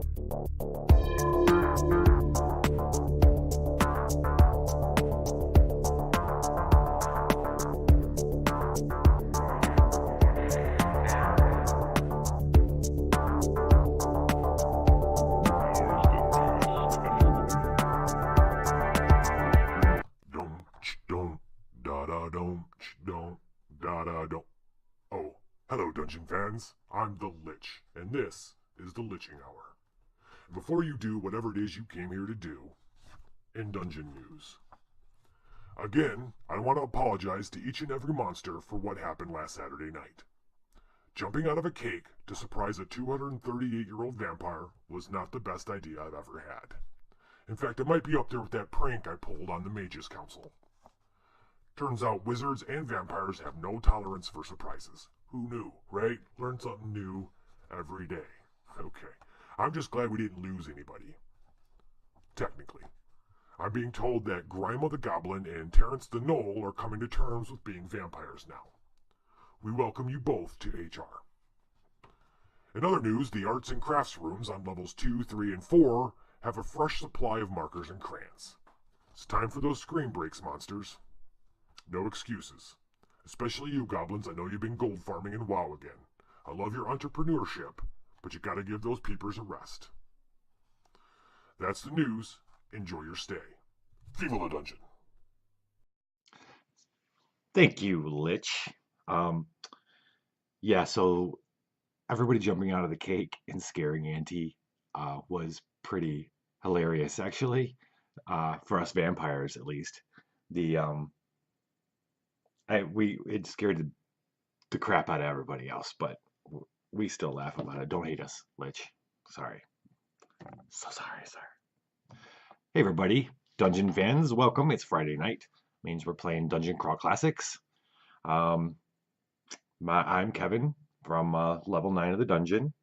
Oh, hello, Dungeon fans. I'm the Lich, and this is the Liching Hour. Before you do whatever it is you came here to do, in Dungeon News. Again, I want to apologize to each and every monster for what happened last Saturday night. Jumping out of a cake to surprise a 238-year-old vampire was not the best idea I've ever had. In fact, it might be up there with that prank I pulled on the Mages Council. Turns out wizards and vampires have no tolerance for surprises. Who knew, right? Learn something new every day. Okay, I'm just glad we didn't lose anybody. Technically. I'm being told that Grima the Goblin and Terrence the Gnoll are coming to terms with being vampires now. We welcome you both to HR. In other news, the arts and crafts rooms on levels 2, 3, and 4 have a fresh supply of markers and crayons. It's time for those screen breaks, monsters. No excuses. Especially you, goblins. I know you've been gold farming in WoW again. I love your entrepreneurship, but you gotta give those peepers a rest. That's the news. Enjoy your stay. Viva la Dungeon! Thank you, Lich. Yeah, so everybody jumping out of the cake and scaring Auntie was pretty hilarious, actually, for us vampires at least. The it scared the crap out of everybody else, but we still laugh about it. Don't hate us, Lich. Sorry. So sorry. Hey everybody, Dungeon fans, welcome. It's Friday night. Means we're playing Dungeon Crawl Classics. I'm Kevin from level 9 of the dungeon,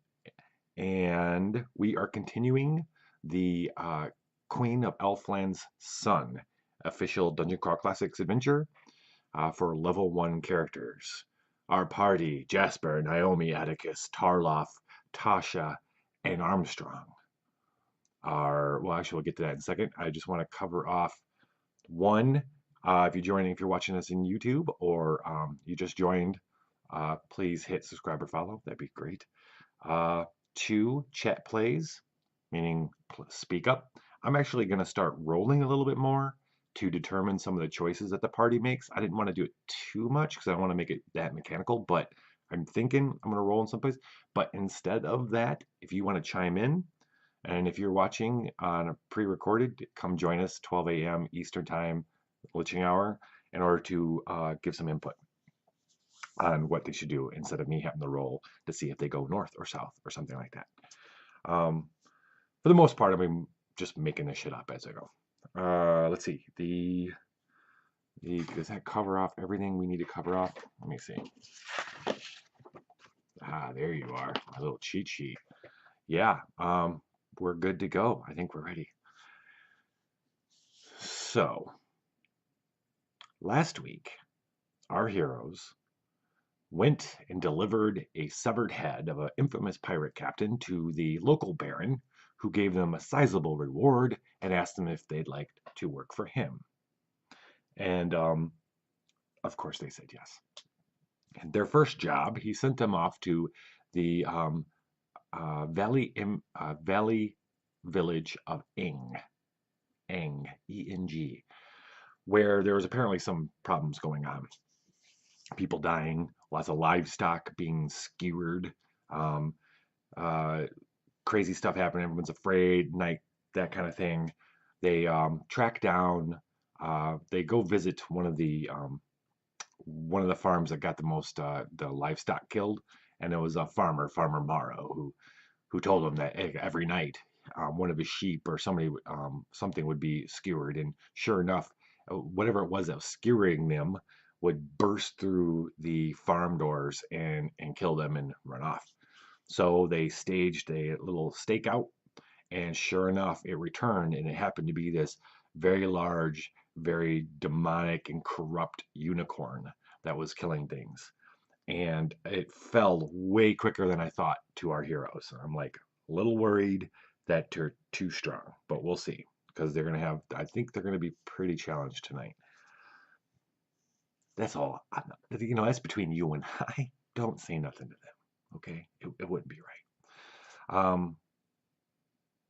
and we are continuing the Queen of Elfland's Son official Dungeon Crawl Classics adventure for level 1 characters. Our party: Jasper, Naomi, Atticus, Tarloff, Tasha, and Armstrong. Well, actually, we'll get to that in a second. I just want to cover off one. If you're watching us in YouTube, or you just joined, please hit subscribe or follow. That'd be great. 2, chat plays, meaning speak up. I'm actually going to start rolling a little bit more to determine some of the choices that the party makes. I didn't want to do it too much because I don't want to make it that mechanical, but I'm thinking I'm going to roll in some place. But instead of that, if you want to chime in, and if you're watching on a pre-recorded, come join us 12 a.m. Eastern Time, Liching Hour, in order to give some input on what they should do instead of me having to roll to see if they go north or south or something like that. For the most part, I'm just making this shit up as I go. Let's see. Does that cover off everything we need to cover off? Let me see. There you are. My little cheat sheet. Yeah. We're good to go. I think we're ready. So, last week, our heroes went and delivered a severed head of an infamous pirate captain to the local baron, who gave them a sizable reward and asked them if they'd like to work for him. And, of course, they said yes. And their first job, he sent them off to the Valley village of Eng, E-N-G, where there was apparently some problems going on. People dying, lots of livestock being skewered, crazy stuff happening. Everyone's afraid, night, that kind of thing. They track down. They go visit one of the farms that got the most the livestock killed, and it was a Farmer Morrow, who told them that every night one of his sheep or something would be skewered, and sure enough, whatever it was that was skewering them would burst through the farm doors and kill them and run off. So they staged a little stakeout, and sure enough, it returned, and it happened to be this very large, very demonic and corrupt unicorn that was killing things. And it fell way quicker than I thought to our heroes. I'm like a little worried that they're too strong, but we'll see because they're gonna have. I think they're gonna be pretty challenged tonight. That's all. That's between you and I. Don't say nothing to them, okay? It wouldn't be right.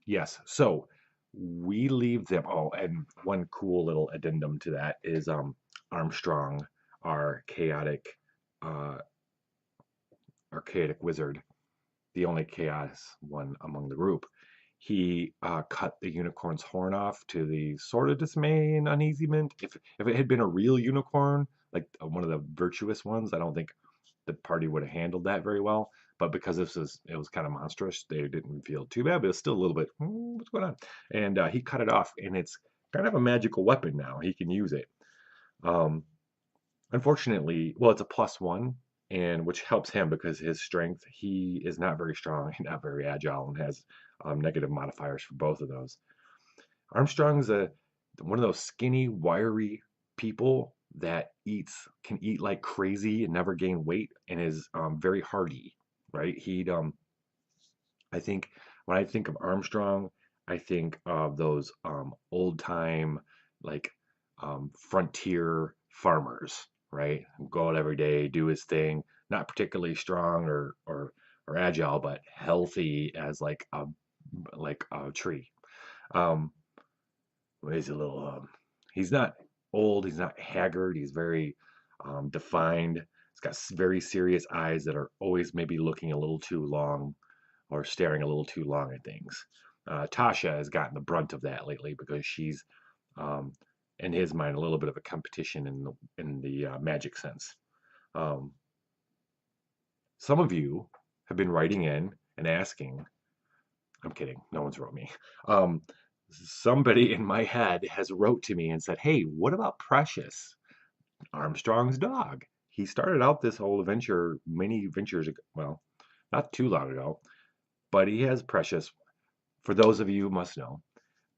Yes. So we leave them. Oh, and one cool little addendum to that is Armstrong, our uh, chaotic wizard, the only chaos one among the group. He cut the unicorn's horn off to the sort of dismay and uneasement. If it had been a real unicorn, like one of the virtuous ones, I don't think the party would have handled that very well. But because it was kind of monstrous, they didn't feel too bad. But it's still a little bit, what's going on? And he cut it off, and it's kind of a magical weapon now. He can use it. Um, Unfortunately, well, it's a +1, and which helps him because his strength, he is not very strong, not very agile, and has negative modifiers for both of those. Armstrong's one of those skinny, wiry people that can eat like crazy and never gain weight, and is very hardy, right? I think when I think of Armstrong, I think of those old time like frontier farmers, right? Who go out every day, do his thing, not particularly strong or agile, but healthy as like a tree. Um, he's a little he's not old, he's not haggard, he's very defined. He's got very serious eyes that are always maybe looking a little too long or staring a little too long at things. Tasha has gotten the brunt of that lately because she's, um, in his mind, a little bit of a competition in the magic sense. Um, some of you have been writing in and asking. I'm kidding. No one's wrote me. Um, Somebody in my head has wrote to me and said, "Hey, what about Precious, Armstrong's dog? He started out this whole adventure many ventures ago. Well, not too long ago, but he has Precious. For those of you who must know,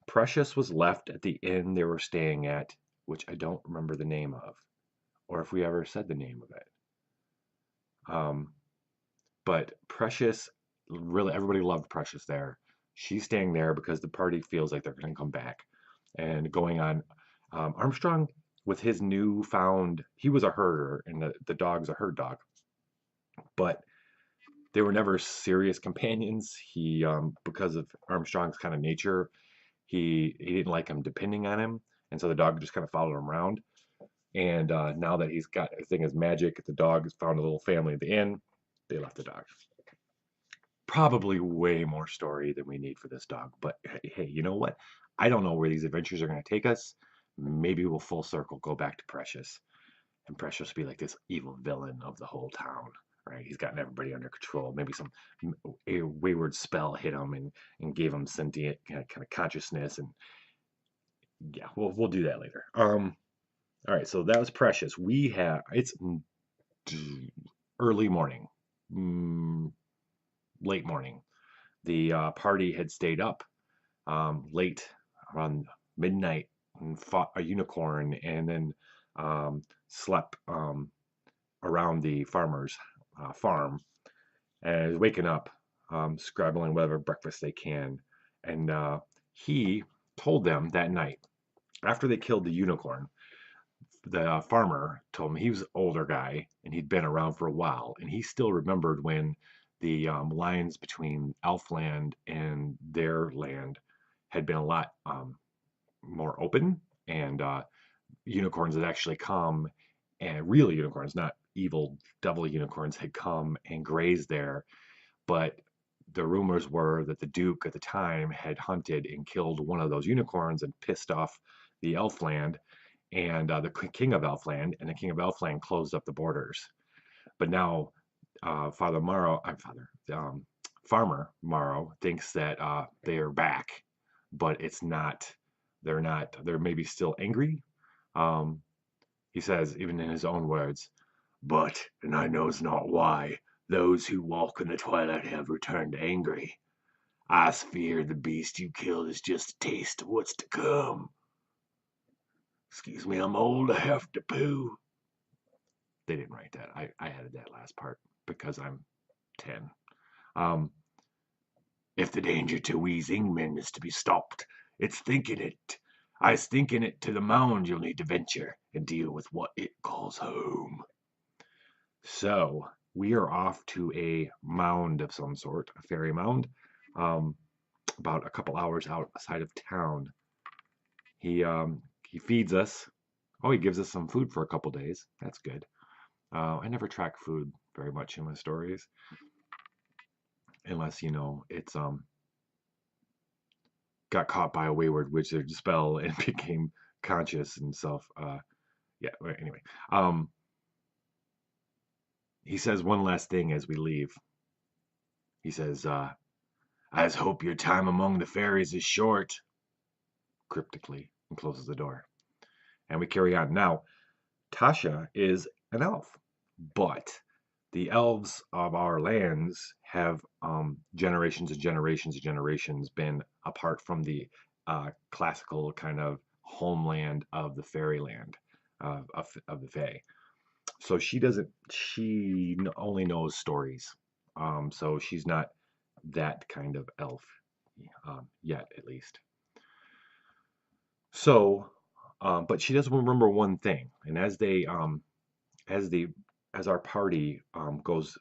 Precious was left at the inn they were staying at, which I don't remember the name of, or if we ever said the name of it. Um, but Precious, really, everybody loved Precious there. She's staying there because the party feels like they're going to come back. And going on, Armstrong, with his newfound, he was a herder, and the dog's a herd dog, but they were never serious companions. Because of Armstrong's kind of nature, he didn't like him depending on him, and so the dog just kind of followed him around. And now that he's got everything is magic, the dog has found a little family at the inn. They left the dog. Probably way more story than we need for this dog, but hey, you know what? I don't know where these adventures are going to take us. Maybe we'll full circle go back to Precious, and Precious will be like this evil villain of the whole town. Right? He's gotten everybody under control. Maybe some a wayward spell hit him and gave him sentient kind of consciousness, and yeah, we'll do that later. All right, so that was Precious. It's early morning, mm, late morning. The party had stayed up late around midnight and fought a unicorn, and then slept around the farmer's farm, and is waking up, scrabbling whatever breakfast they can. And he told them that night after they killed the unicorn, the farmer told me he was an older guy and he'd been around for a while, and he still remembered when the lines between Elfland and their land had been a lot more open, and unicorns had actually come, and real unicorns, not evil devil unicorns, had come and grazed there. But the rumors were that the Duke at the time had hunted and killed one of those unicorns and pissed off the Elfland and the king of Elfland, and the king of Elfland closed up the borders. But now, Father Morrow, Farmer Morrow thinks that they are back, but it's not. They're not. They're maybe still angry. Um, he says, even in his own words, "But, and I knows not why, those who walk in the twilight have returned angry. I fear the beast you killed is just a taste of what's to come. Excuse me, I'm old, I have to poo." They didn't write that. I added that last part because I'm 10. Um, If the danger to we's England is to be stopped, it's thinking it. I's thinking it to the mound you'll need to venture and deal with what it calls home. So we are off to a mound of some sort, a fairy mound, um, about a couple hours outside of town. He feeds us. Oh, he gives us some food for a couple days. That's good. I never track food very much in my stories, unless it's got caught by a wayward wizard spell and became conscious and self. Yeah. Anyway, um, he says one last thing as we leave. He says, "I just hope your time among the fairies is short," cryptically, and closes the door. And we carry on. Now, Tasha is an elf, but the elves of our lands have generations and generations and generations been apart from the classical kind of homeland of the fairyland of the fae. So she only knows stories. So she's not that kind of elf yet, at least. So, but she does remember one thing, and as the as our party goes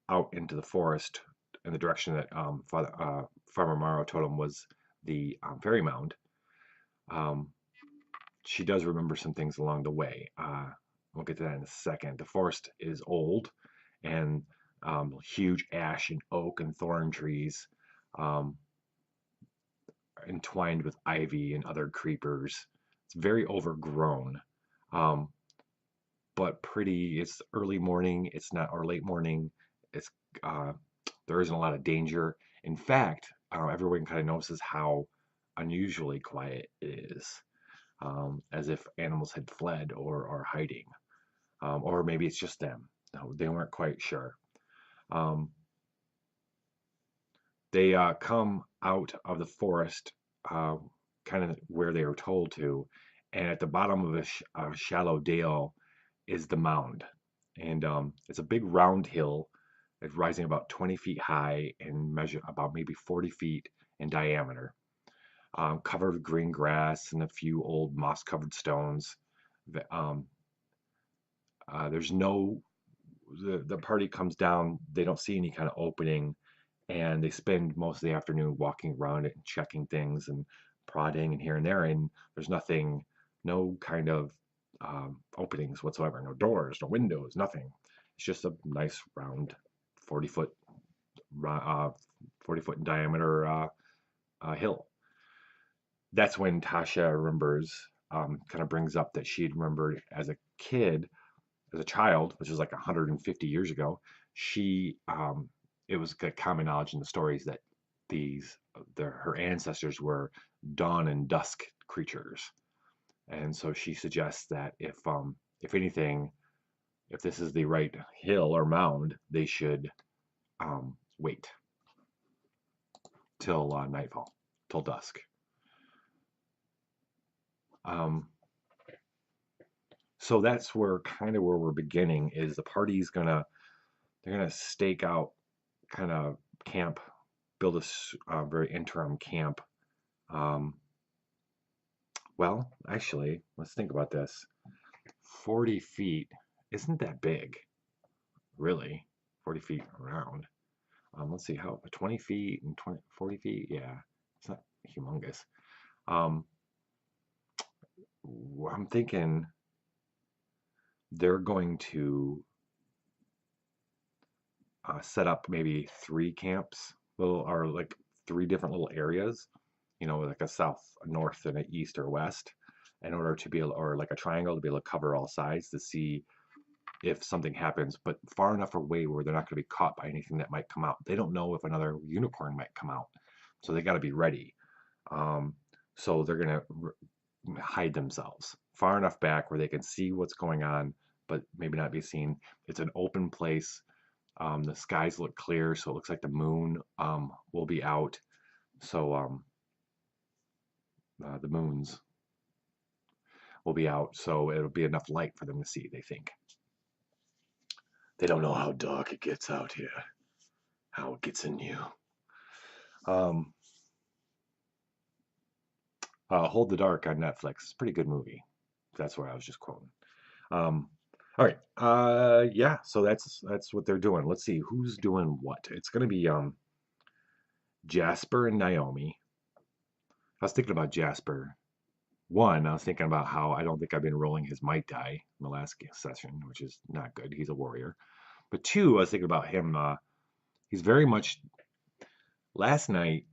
out into the forest in the direction that Farmer Morrow told him was the fairy mound, um, she does remember some things along the way. We'll get to that in a second. The forest is old, and huge ash and oak and thorn trees um, entwined with ivy and other creepers. It's very overgrown, um, but pretty. It's early morning. It's not or late morning. It's uh, there isn't a lot of danger. In fact, everyone kind of notices how unusually quiet it is, as if animals had fled or are hiding, or maybe it's just them. No, they weren't quite sure. Um, they come out of the forest, uh, kind of where they were told to, and at the bottom of a shallow dale is the mound, and it's a big round hill. It's rising about 20 feet high and measure about maybe 40 feet in diameter, covered with green grass and a few old moss-covered stones. Um, there's no the party comes down. They don't see any kind of opening, and they spend most of the afternoon walking around it and checking things and prodding and here and there. And there's nothing, no kind of openings whatsoever. No doors, no windows, nothing. It's just a nice round 40 foot, 40 foot in diameter hill. That's when Tasha remembers, kind of brings up that she had remembered as a kid, as a child, which is like 150 years ago. She, it was common knowledge in the stories that her ancestors were dawn and dusk creatures, and so she suggests that if anything, if this is the right hill or mound, they should wait till nightfall, till dusk. Um, so that's where we're beginning. Is the party's they're gonna stake out, kind of camp, build a very interim camp. Um, well, actually, let's think about this. 40 feet isn't that big, really. 40 feet around. Let's see how 20 feet and 40 feet. Yeah, it's not humongous. Um, I'm thinking they're going to set up maybe 3 camps, or like 3 different little areas, like a south, a north, and an east or west, in order to be able, or like a triangle, to be able to cover all sides to see if something happens, but far enough away where they're not going to be caught by anything that might come out. They don't know if another unicorn might come out, so they got to be ready. Um, so they're going to hide themselves far enough back where they can see what's going on, but maybe not be seen. It's an open place. The skies look clear, so it looks like the moon will be out. So the moons will be out, so it'll be enough light for them to see, they think. They don't know how dark it gets out here, how it gets in you. Um, Hold the Dark on Netflix. It's a pretty good movie. That's what I was just quoting. Um, all right. Yeah. So that's what they're doing. Let's see who's doing what. It's gonna be Jasper and Naomi. I was thinking about Jasper. One, I was thinking about how I don't think I've been rolling his Might Die in the last session, which is not good. He's a warrior. But two, I was thinking about him. He's very much last night.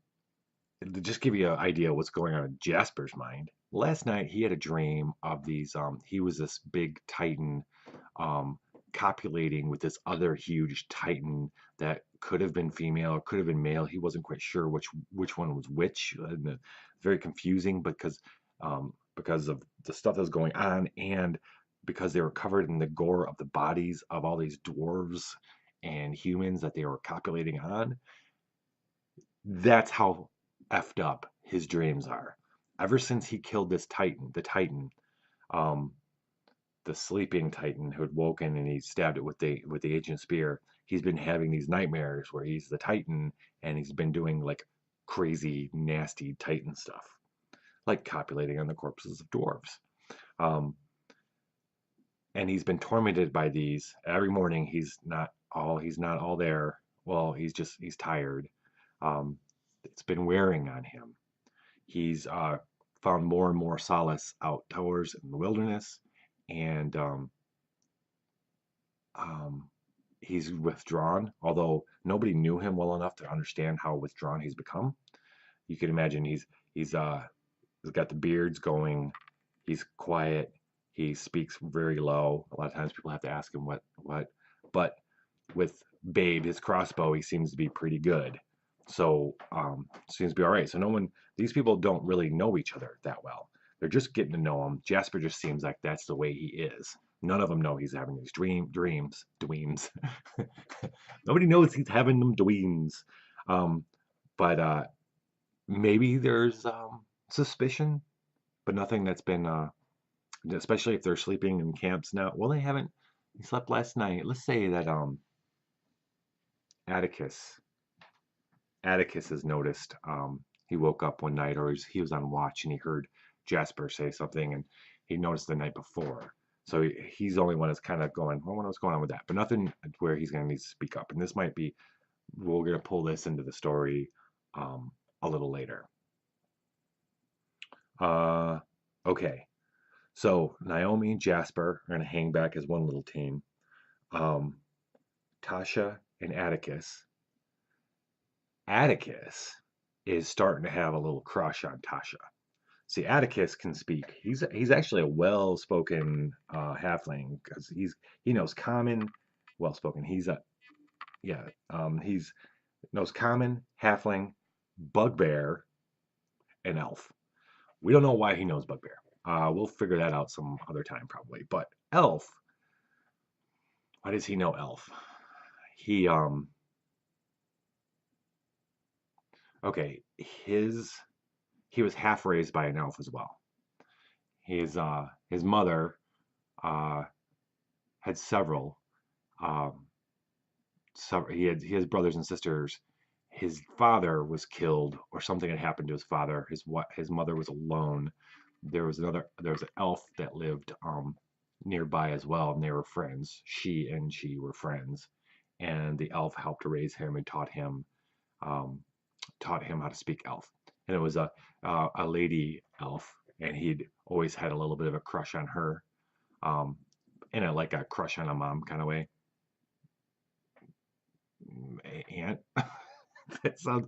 To just give you an idea of what's going on in Jasper's mind. Last night he had a dream of these. He was this big titan, um, copulating with this other huge titan that could have been female or could have been male. He wasn't quite sure which one was which. And very confusing because of the stuff that was going on and because they were covered in the gore of the bodies of all these dwarves and humans that they were copulating on. That's how effed up his dreams are. Ever since he killed this Titan, um, the sleeping Titan who had woken and he stabbed it with the ancient spear, he's been having these nightmares where he's the Titan and he's been doing like crazy, nasty Titan stuff, like copulating on the corpses of dwarves. Um, and he's been tormented by these every morning. He's not all there. Well, he's tired. It's been wearing on him. He's found more and more solace outdoors in the wilderness, and um, he's withdrawn. Although nobody knew him well enough to understand how withdrawn he's become, you can imagine he's got the beards going. He's quiet. He speaks very low. A lot of times people have to ask him what. But with Babe, his crossbow, he seems to be pretty good. So seems to be all right. So no one, these people don't really know each other that well. They're just getting to know him. Jasper just seems like that's the way he is. None of them know he's having these dweems. Nobody knows he's having them dweems. Um, but maybe there's suspicion, but nothing that's been, especially if they're sleeping in camps now. Well, they haven't. He slept last night. Let's say that Atticus Atticus has noticed. He woke up one night, or he was on watch, and he heard Jasper say something, and he noticed the night before. So he's the only one that's kind of going, "I wonder what's going on with that," but nothing where he's going to need to speak up. And this might be, we're going to pull this into the story um, a little later. Uh, okay, so Naomi and Jasper are going to hang back as one little team. Um, Tasha and Atticus is starting to have a little crush on Tasha. See, Atticus can speak. He's actually a well-spoken halfling because he knows common, well-spoken. He's a yeah. He's knows common, halfling, bugbear, and elf. We don't know why he knows bugbear. We'll figure that out some other time probably. But elf, why does he know elf? He okay. He was half raised by an elf as well. His mother uh, had several. Um, he has brothers and sisters. His father was killed, or something had happened to his father. His mother was alone. There was an elf that lived nearby as well, and they were friends. She were friends, and the elf helped raise him and um, taught him how to speak elf. And it was a lady elf, and he'd always had a little bit of a crush on her, um, in a like a crush on a mom kind of way. Aunt. That sounds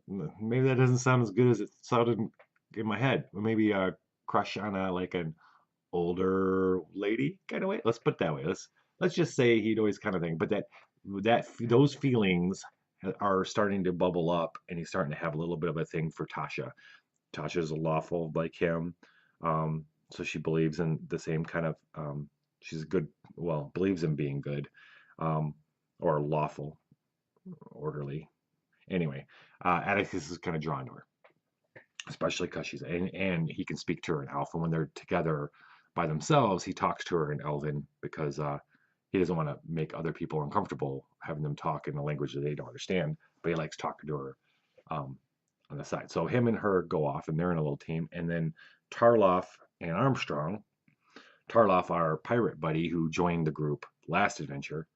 maybe that doesn't sound as good as it sounded in my head. Or maybe a crush on a like an older lady kind of way. Let's put it that way. Let's just say he'd always kind of think, but those feelings are starting to bubble up, and he's starting to have a little bit of a thing for Tasha. Tasha's lawful like him, so she believes in the same kind of. She's good. Well, believes in being good, um, or lawful, orderly. Anyway, Atticus is kind of drawn to her, especially because and he can speak to her in Elf. And when they're together by themselves, he talks to her in Elven because he doesn't want to make other people uncomfortable having them talk in a language that they don't understand. But he likes talking to her on the side. So him and her go off, and they're in a little team. And then Tarloff and Armstrong, Tarloff, our pirate buddy who joined the group last adventure,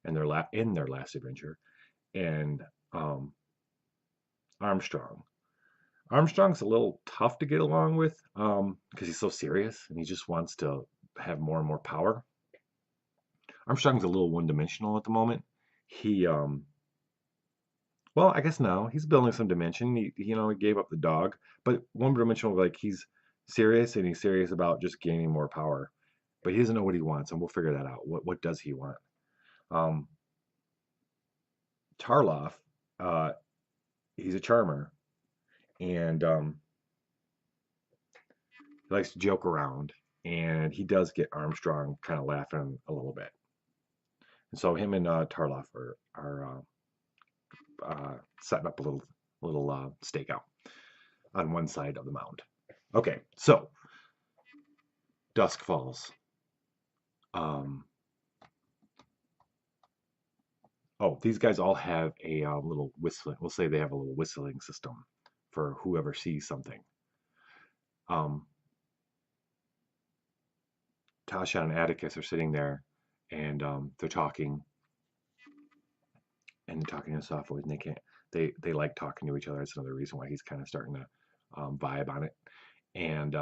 and in their last adventure, and um, Armstrong. Armstrong's a little tough to get along with because he's so serious and he just wants to have more and more power. Armstrong's a little one-dimensional at the moment. He well, I guess now he's building some dimension. He gave up the dog, but one-dimensional, like he's serious and he's serious about just gaining more power, but he doesn't know what he wants, and we'll figure that out. What does he want? Um, Tarloff, uh, he's a charmer, and he likes to joke around, and he does get Armstrong kind of laughing a little bit. And so him and Tarloff are setting up a little stakeout on one side of the mound. Okay, so dusk falls. Oh, these guys all have a little whistling. We'll say they have a little whistling system for whoever sees something. Tasha and Atticus are sitting there, and they're talking, and talking in a soft voice, and they can't. They like talking to each other. That's another reason why he's kind of starting to vibe on it. And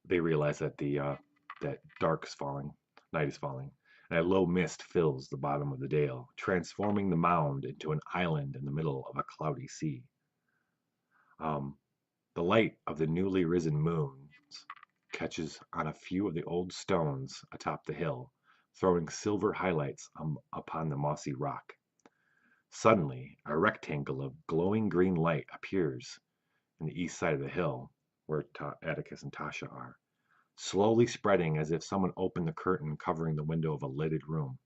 they realize that that dark is falling, night is falling, and a low mist fills the bottom of the dale, transforming the mound into an island in the middle of a cloudy sea. The light of the newly risen moon catches on a few of the old stones atop the hill, throwing silver highlights upon the mossy rock. Suddenly, a rectangle of glowing green light appears in the east side of the hill, where Atticus and Tasha are, slowly spreading as if someone opened the curtain covering the window of a lighted room.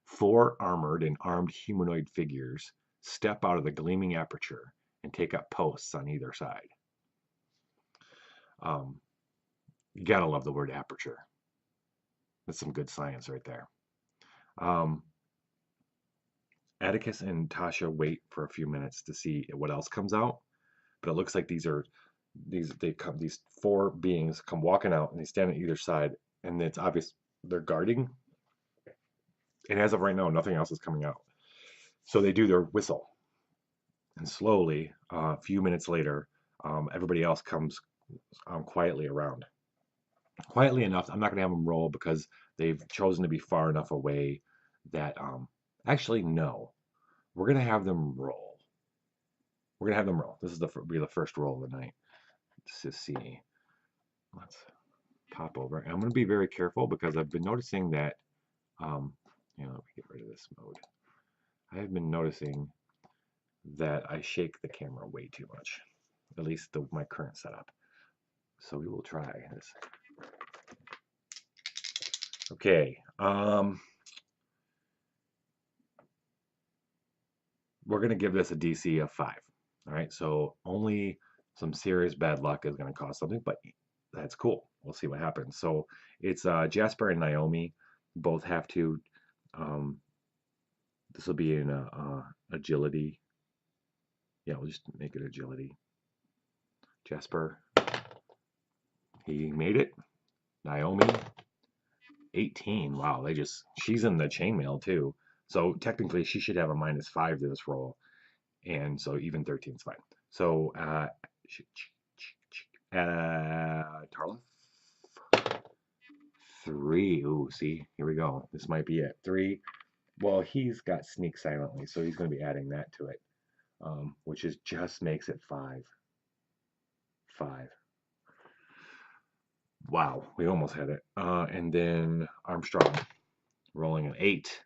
4 armored and armed humanoid figures step out of the gleaming aperture and take up posts on either side. You gotta love the word aperture. That's some good science right there. Atticus and Tasha wait for a few minutes to see what else comes out, but it looks like these 4 beings come walking out, and they stand on either side, and it's obvious they're guarding. And as of right now, nothing else is coming out. So they do their whistle, and slowly, a few minutes later, everybody else comes quietly around. Quietly enough, I'm not going to have them roll because they've chosen to be far enough away that actually, no. We're going to have them roll. This is be the first roll of the night. Let's see. Let's pop over. And I'm going to be very careful because I've been noticing that, let me get rid of this mode. I have been noticing that I shake the camera way too much, at least my current setup. So we will try this. Okay. We're going to give this a DC of 5. All right. So only some serious bad luck is going to cause something, but that's cool. We'll see what happens. So it's Jasper and Naomi both have to. This will be in agility. Yeah, we'll just make it agility. Jasper, he made it. Naomi, 18. Wow, she's in the chainmail too. So technically, she should have a -5 to this roll, and so even 13 is fine. So Tarloff, 3. Ooh, see, here we go. This might be it. 3. Well, he's got sneak silently, so he's going to be adding that to it, which just makes it 5. 5. Wow, we almost had it. And then Armstrong rolling an 8.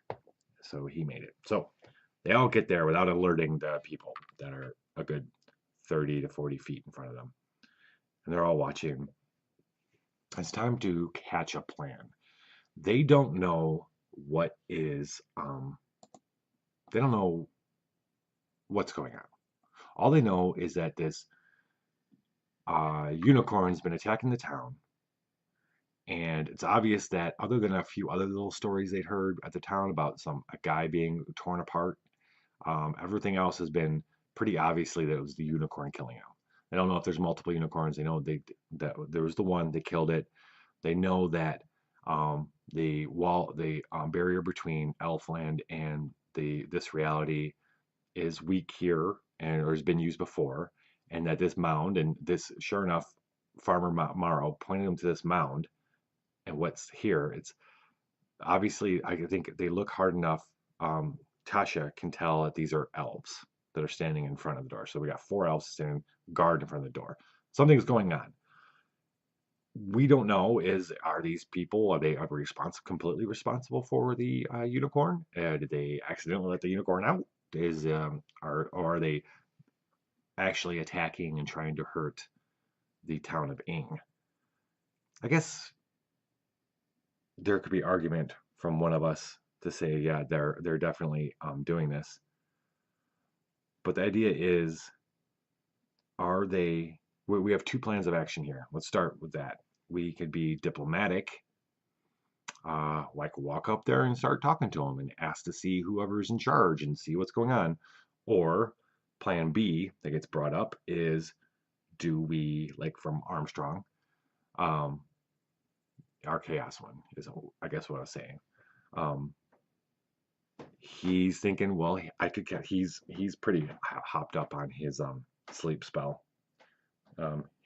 So he made it. So they all get there without alerting the people that are a good 30 to 40 feet in front of them. And they're all watching. It's time to catch a plan. They don't know what is, they don't know what's going on. All they know is that this unicorn's been attacking the town. And it's obvious that other than a few other little stories they'd heard at the town about a guy being torn apart, Everything else has been pretty obviously that it was the unicorn killing him. They don't know if there's multiple unicorns. They know that there was the one, they killed it. They know that the barrier between Elfland and this reality is weak here and or has been used before, and that this mound and this, sure enough, Farmer Morrow pointed them to this mound and what's here. It's obviously, I think they look hard enough. Tasha can tell that these are elves that are standing in front of the door. So we got 4 elves standing guard in front of the door. Something's going on. We don't know, are these people, are they completely responsible for the unicorn? Did they accidentally let the unicorn out? Or are they actually attacking and trying to hurt the town of Ing? I guess there could be argument from one of us to say, yeah, they're definitely doing this. But the idea is, are they? We have 2 plans of action here. Let's start with that. We could be diplomatic, like walk up there and start talking to them and ask to see whoever's in charge and see what's going on. Or plan B that gets brought up is, do we, like from Armstrong, our chaos one is, I guess, what I was saying. He's thinking, well, he's pretty hopped up on his sleep spell.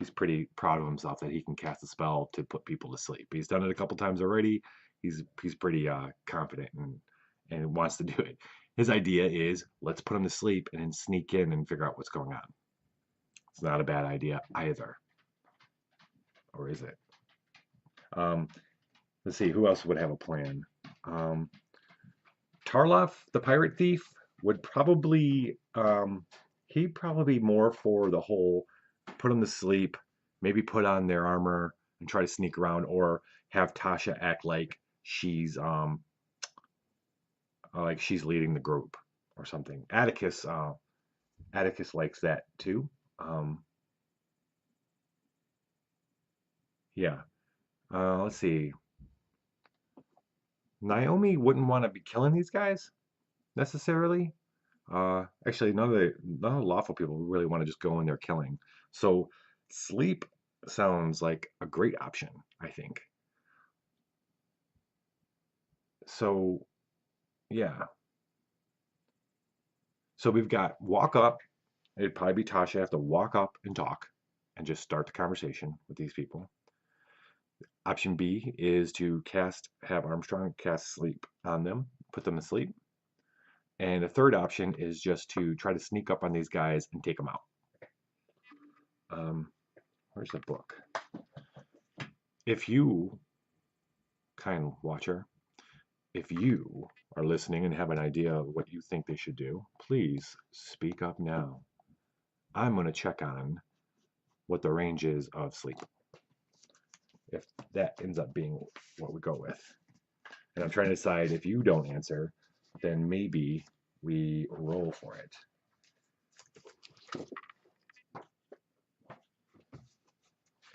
He's pretty proud of himself that he can cast a spell to put people to sleep. He's done it a couple times already. He's pretty confident and wants to do it. His idea is, let's put him to sleep and then sneak in and figure out what's going on. It's not a bad idea either. Or is it? Let's see, who else would have a plan? Tarloff, the pirate thief, would probably, he'd probably be more for the whole put them to sleep, maybe put on their armor and try to sneak around, or have Tasha act like she's leading the group or something. Atticus likes that too. Yeah. Let's see. Naomi wouldn't want to be killing these guys necessarily. Actually, none of the lawful people really want to just go in there killing. So sleep sounds like a great option, I think. So yeah. So we've got walk up. It'd probably be Tasha have to walk up and talk and just start the conversation with these people. Option B is to have Armstrong cast sleep on them, put them to sleep. And the third option is just to try to sneak up on these guys and take them out. Where's the book? If you, kind watcher, if you are listening and have an idea of what you think they should do, please speak up now. I'm going to check on what the range is of sleep, if that ends up being what we go with. And I'm trying to decide, if you don't answer, then maybe we roll for it.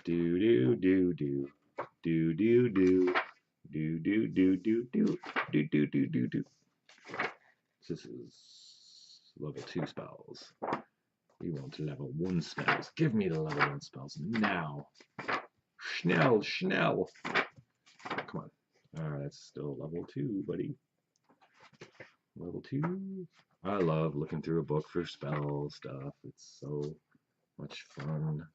Do do do do do do do do do do do do do do do do do. This is level 2 spells. We want level 1 spells. Give me the level 1 spells now. Schnell, schnell. Come on. That's still level 2, buddy. Level 2. I love looking through a book for spell stuff. It's so much fun.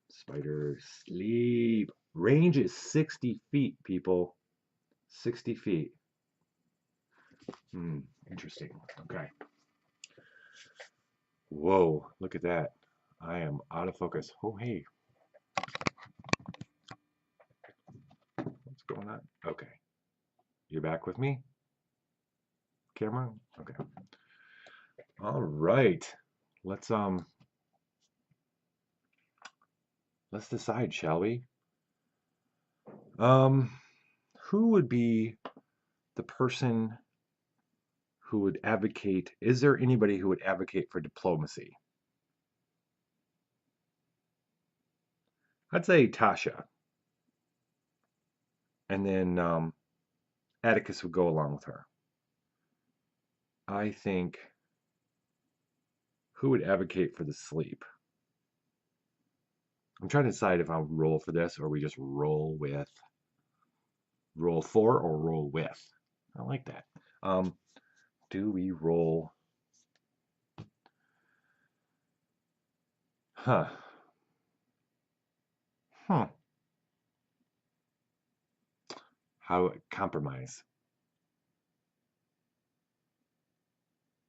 Spider sleep. Range is 60 feet, people. 60 feet. Interesting. Okay. Whoa, look at that. I am out of focus. Oh, hey. What's going on? Okay. You're back with me? Camera? Okay. All right. Let's decide, shall we? Who would be the person who would advocate? Is there anybody who would advocate for diplomacy? I'd say Tasha. And then Atticus would go along with her. I think, who would advocate for the sleep? I'm trying to decide if I'll roll for this or we just roll for or roll with. I like that. Do we roll? Huh. Hmm. How compromise?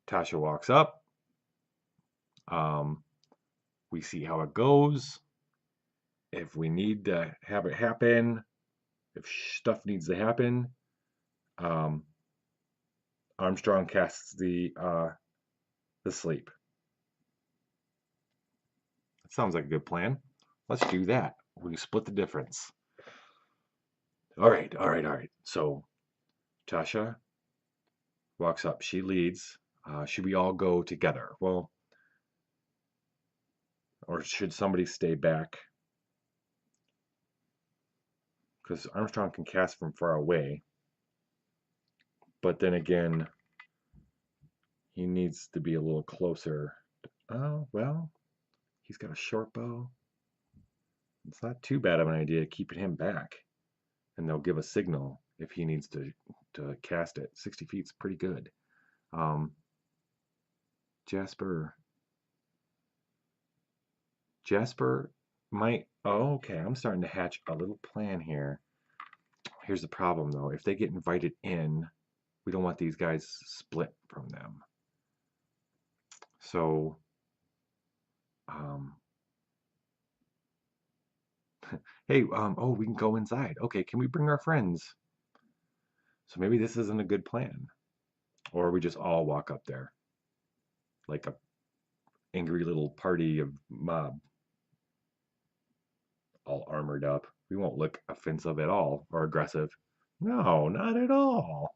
Tasha walks up. We see how it goes. If we need to have it happen, if stuff needs to happen, um, Armstrong casts the sleep. That sounds like a good plan. Let's do that. We split the difference. All right, all right, all right. So Tasha walks up. She leads. Should we all go together? Well, or should somebody stay back? Because Armstrong can cast from far away. But then again, he needs to be a little closer. Oh, well, he's got a short bow. It's not too bad of an idea keeping him back. And they'll give a signal if he needs to cast it. 60 feet's pretty good. Jasper might. Oh, okay. I'm starting to hatch a little plan here. Here's the problem, though. If they get invited in, we don't want these guys split from them. So, hey, oh, we can go inside. Okay, can we bring our friends? So maybe this isn't a good plan. Or we just all walk up there like a angry little party of mob, all armored up. We won't look offensive at all or aggressive. No, not at all.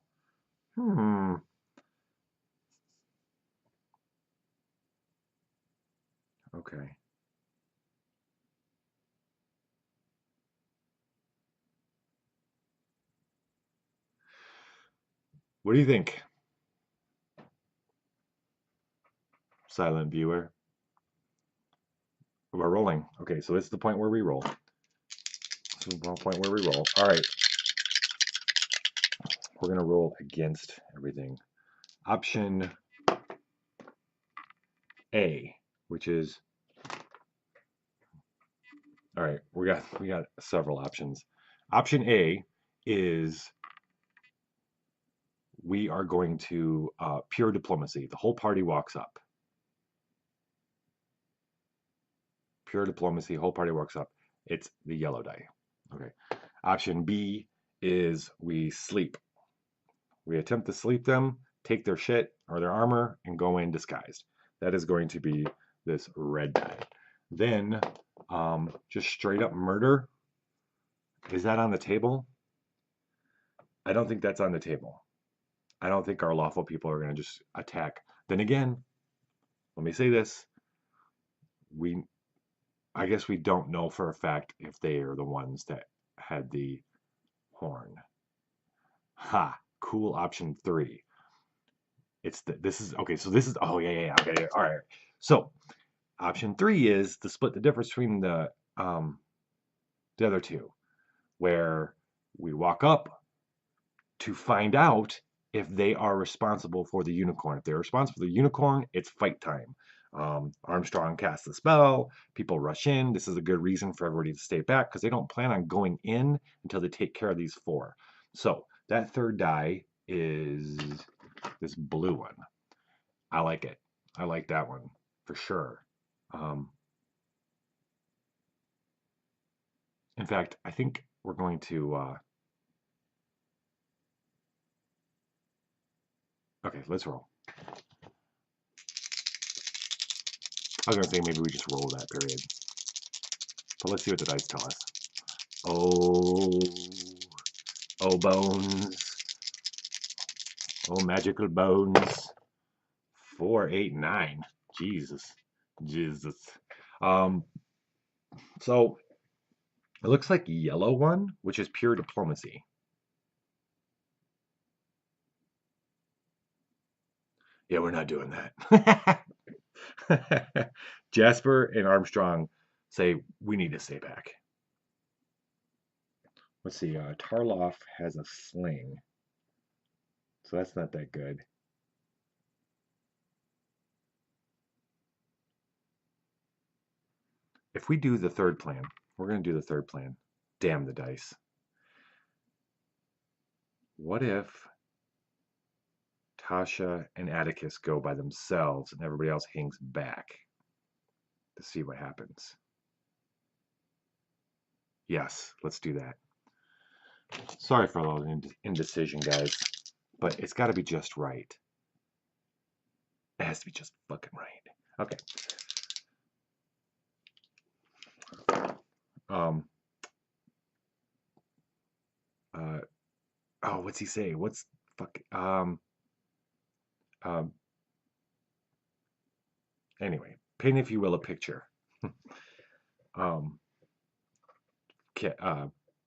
Okay. What do you think? Silent viewer. We're rolling. Okay, so this is the point where we roll. This is the point where we roll. All right. We're going to roll against everything. Option A, which is, all right, we got several options. Option A is we are going to pure diplomacy. The whole party walks up. Pure diplomacy, whole party walks up. It's the yellow die. Okay. Option B is we sleep. We attempt to sleep them, take their shit or their armor, and go in disguised. That is going to be this red die. Then, just straight up murder. Is that on the table? I don't think that's on the table. I don't think our lawful people are going to just attack. Then again, let me say this. I guess we don't know for a fact if they are the ones that had the horn. Ha, cool option 3. This is okay, so this is, oh yeah, okay, all right. So option 3 is to split the difference between the other two, where we walk up to find out if they are responsible for the unicorn. If they're responsible for the unicorn, it's fight time. Armstrong casts the spell, people rush in. This is a good reason for everybody to stay back because they don't plan on going in until they take care of these 4. So that third die is this blue one. I like it. I like that one for sure. In fact, I think we're going to okay, let's roll. I was gonna say maybe we just roll that period. But let's see what the dice tell us. Oh bones. Oh magical bones. 4, 8, 9. Jesus. So it looks like yellow one, which is pure diplomacy. Yeah, we're not doing that. Jasper and Armstrong say we need to stay back. Let's see. Tarloff has a sling, so that's not that good. If we do the third plan, we're going to do the third plan. Damn the dice. What if Tasha and Atticus go by themselves and everybody else hangs back to see what happens? Yes, let's do that. Sorry for all the indecision, guys, but it's got to be just right. It has to be just fucking right. Okay. Oh, what's he say? What's fuck? Um. Anyway, paint, if you will, a picture. um.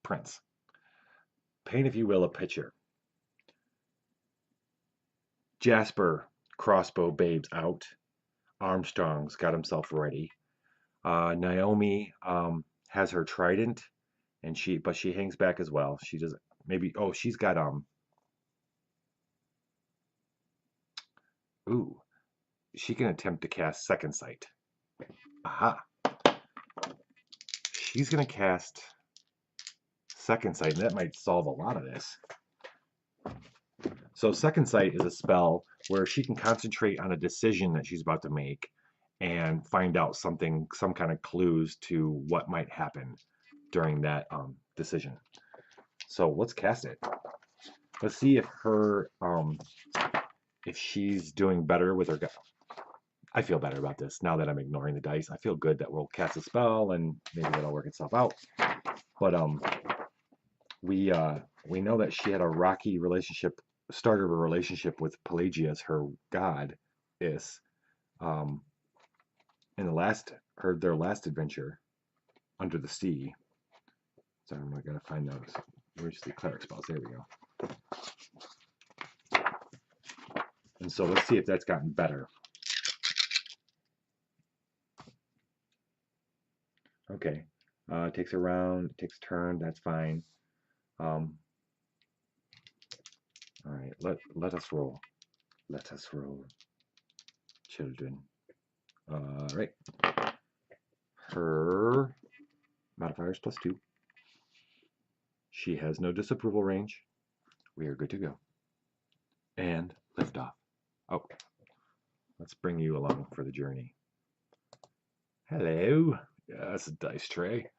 Prince. Paint, if you will, a picture. Jasper, crossbow babes out. Armstrong's got himself ready. Naomi has her trident, and she hangs back as well. She does maybe. Oh, she's got Ooh, she can attempt to cast second sight. Aha. She's gonna cast second sight, and that might solve a lot of this. So second sight is a spell where she can concentrate on a decision that she's about to make and find out some kind of clues to what might happen during that decision. So let's cast it. Let's see if if she's doing better with her. I feel better about this now that I'm ignoring the dice. I feel good that we'll cast a spell and maybe that'll work itself out. But we know that she had a rocky relationship, start of a relationship with Pelagius, her god, in their last adventure under the sea. So I'm gonna find those. Where's the cleric spells? There we go. And so let's see if that's gotten better. Okay. Takes a round, takes a turn, that's fine. All right, let us roll. Let us roll, children. All right. Her modifier is +2. She has no disapproval range. We are good to go. And lift off. Oh, let's bring you along for the journey. Hello. Yeah, that's a dice tray.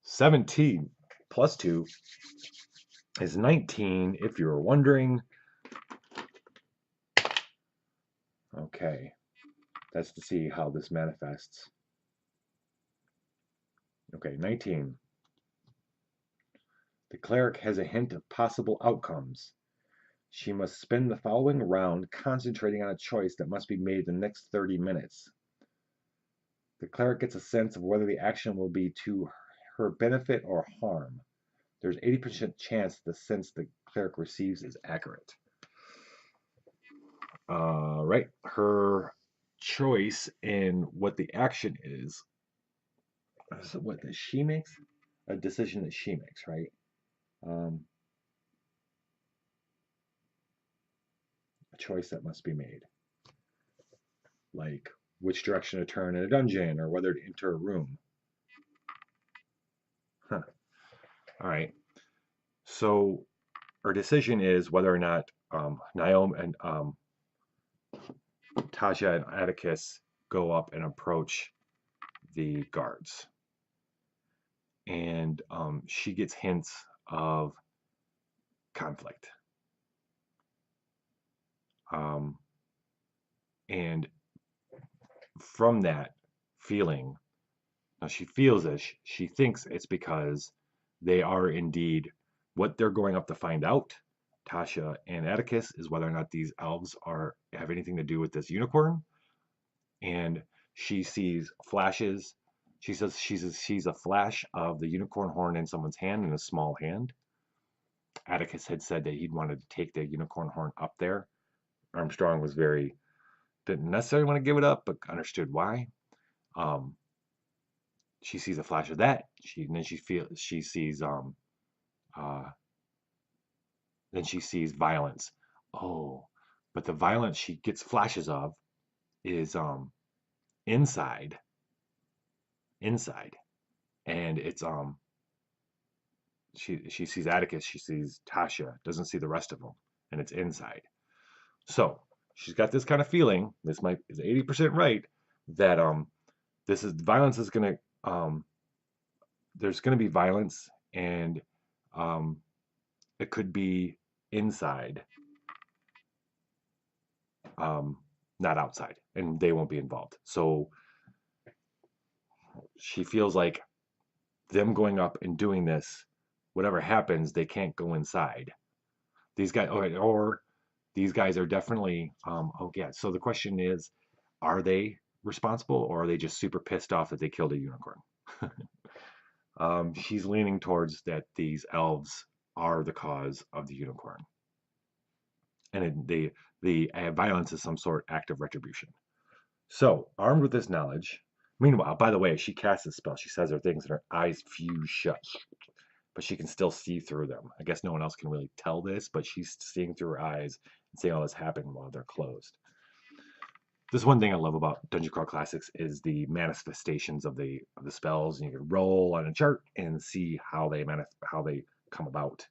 17 +2 is 19, if you were wondering. Okay. That's to see how this manifests. Okay, 19. The cleric has a hint of possible outcomes. She must spend the following round concentrating on a choice that must be made in the next 30 minutes. The cleric gets a sense of whether the action will be to her benefit or harm. There's 80% chance the sense the cleric receives is accurate. Right. Her choice in what the action is. So what that she makes? A decision that she makes, right? A choice that must be made. Like which direction to turn in a dungeon or whether to enter a room. Huh. All right. So our decision is whether or not Naomi and Tasha and Atticus go up and approach the guards. And she gets hints of conflict. And from that feeling, now she feels this, she thinks it's because they are indeed what they're going up to find out, Tasha and Atticus, is whether or not these elves have anything to do with this unicorn. And she sees flashes. She says she sees a flash of the unicorn horn in someone's hand, in a small hand. Atticus had said that he'd wanted to take the unicorn horn up there Armstrong was didn't necessarily want to give it up, but understood why. Um, she sees a flash of that. She sees uh, then she sees violence. Oh, but the violence she gets flashes of is inside, inside, and it's she sees Atticus, she sees Tasha, doesn't see the rest of them, and it's inside. So she's got this kind of feeling. This might is 80% right that this is violence is gonna there's gonna be violence, and um it could be inside, um not outside, and they won't be involved. So she feels like them going up and doing this, whatever happens, they can't go inside. These guys, or these guys are definitely, oh yeah. So the question is, are they responsible, or are they just super pissed off that they killed a unicorn? She's leaning towards that these elves are the cause of the unicorn, and the violence is some sort act of retribution. So, armed with this knowledge, meanwhile, by the way, she casts a spell. She says her things, and her eyes fuse shut, but she can still see through them. I guess no one else can really tell this, but she's seeing through her eyes and seeing all this happen while they're closed. This is one thing I love about Dungeon Crawl Classics is the manifestations of the spells. And you can roll on a chart and see how they come about.